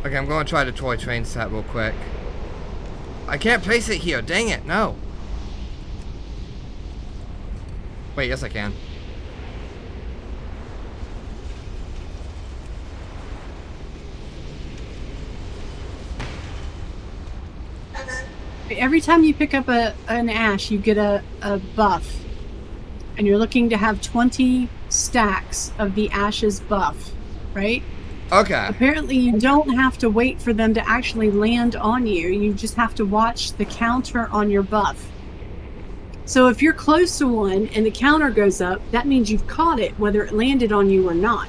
Okay, I'm going to try the toy train set real quick. I can't place it here. Dang it. No. Wait, yes I can. Every time you pick up an ash, you get a buff. And you're looking to have 20 stacks of the ash's buff, right? Okay. Apparently you don't have to wait for them to actually land on you. You just have to watch the counter on your buff. So if you're close to one and the counter goes up, that means you've caught it, whether it landed on you or not.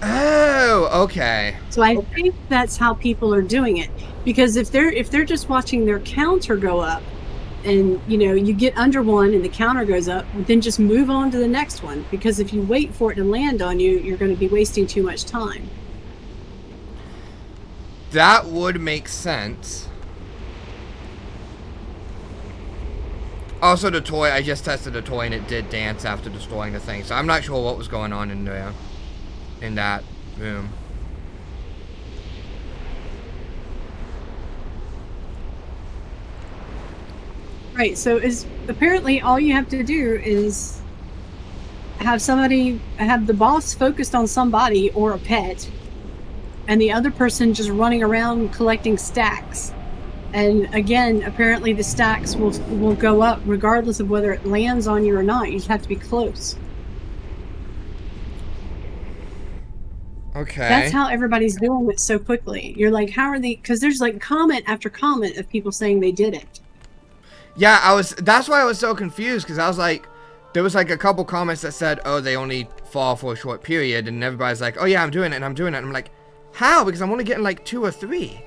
Oh, okay. So I think that's how people are doing it. Because if they're just watching their counter go up, and you get under one and the counter goes up, then just move on to the next one, because if you wait for it to land on you, you're going to be wasting too much time. That would make sense. Also, the toy, I just tested the toy and it did dance after destroying the thing, so I'm not sure what was going on in there, in that room. Right, so apparently all you have to do is have the boss focused on somebody or a pet, and the other person just running around collecting stacks. And again, apparently the stacks will go up regardless of whether it lands on you or not. You just have to be close. Okay. That's how everybody's doing it so quickly. You're like, how are they? Because there's like comment after comment of people saying they did it. Yeah, that's why I was so confused, because I was like, there was like a couple comments that said, oh, they only fall for a short period, and everybody's like, oh yeah, I'm doing it, and I'm doing it. And I'm like, how? Because I'm only getting like 2 or 3.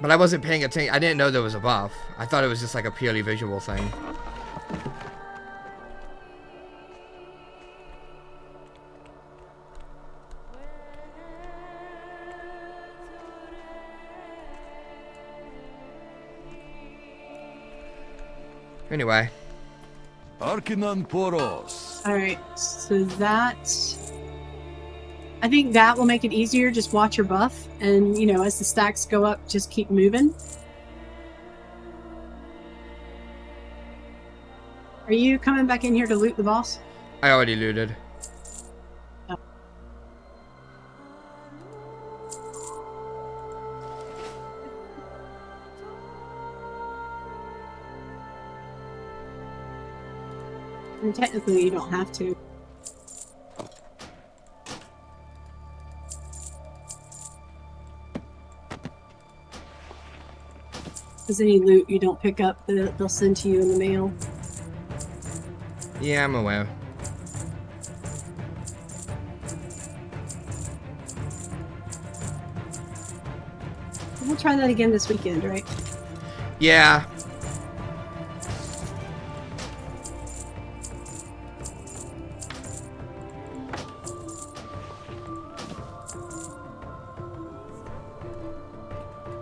But I wasn't paying attention. I didn't know there was a buff. I thought it was just like a purely visual thing. Anyway. Arkinan Poros. Alright, so I think that will make it easier. Just watch your buff, and as the stacks go up, just keep moving. Are you coming back in here to loot the boss? I already looted. Oh. And technically, you don't have to. Because any loot you don't pick up, they'll send to you in the mail. Yeah, I'm aware. We'll try that again this weekend, right? Yeah.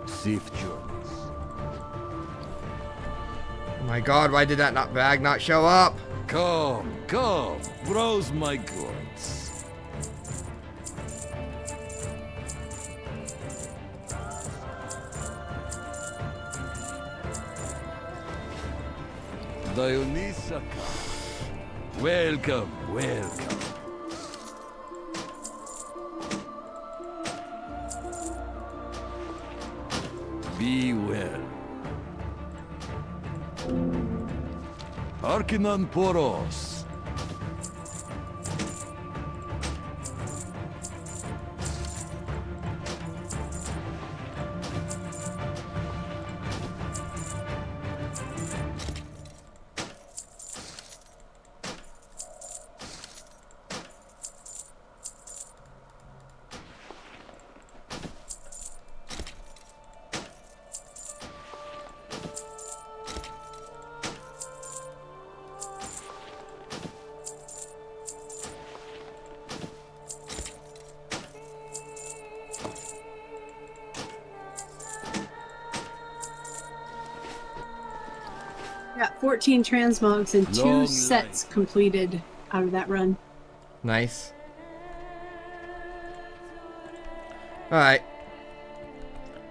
Safe journeys. Oh my god, why did that bag not show up? Come, come, browse my goods. Dionysaka. Welcome, welcome. Be well. Arkinan Poros. Got 14 transmogs and 2 Long sets life. completed out of that run. Nice. Alright.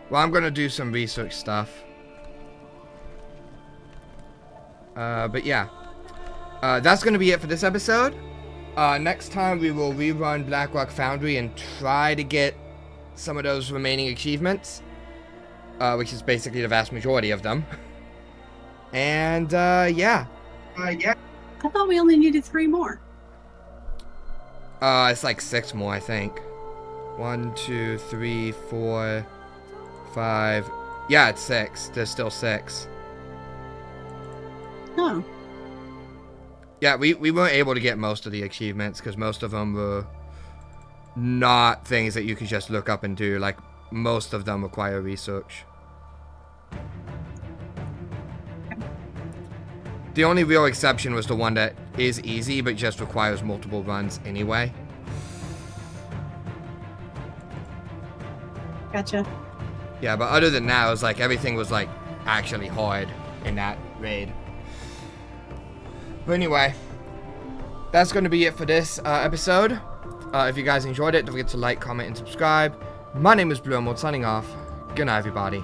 Well, I'm gonna do some research stuff. But yeah. That's gonna be it for this episode. Next time we will rerun Blackrock Foundry and try to get some of those remaining achievements. Which is basically the vast majority of them. And, yeah. I thought we only needed 3 more. It's like 6 more, I think. 1, 2, 3, 4, 5. Yeah, it's 6. There's still 6. Oh. Yeah, we weren't able to get most of the achievements because most of them were not things that you could just look up and do. Like, most of them require research. The only real exception was the one that is easy but just requires multiple runs anyway. Gotcha. Yeah, but other than that, it was like everything was like actually hard in that raid. But anyway, that's going to be it for this episode. If you guys enjoyed it, don't forget to like, comment, and subscribe. My name is Blue Emerald, signing off. Good night, everybody.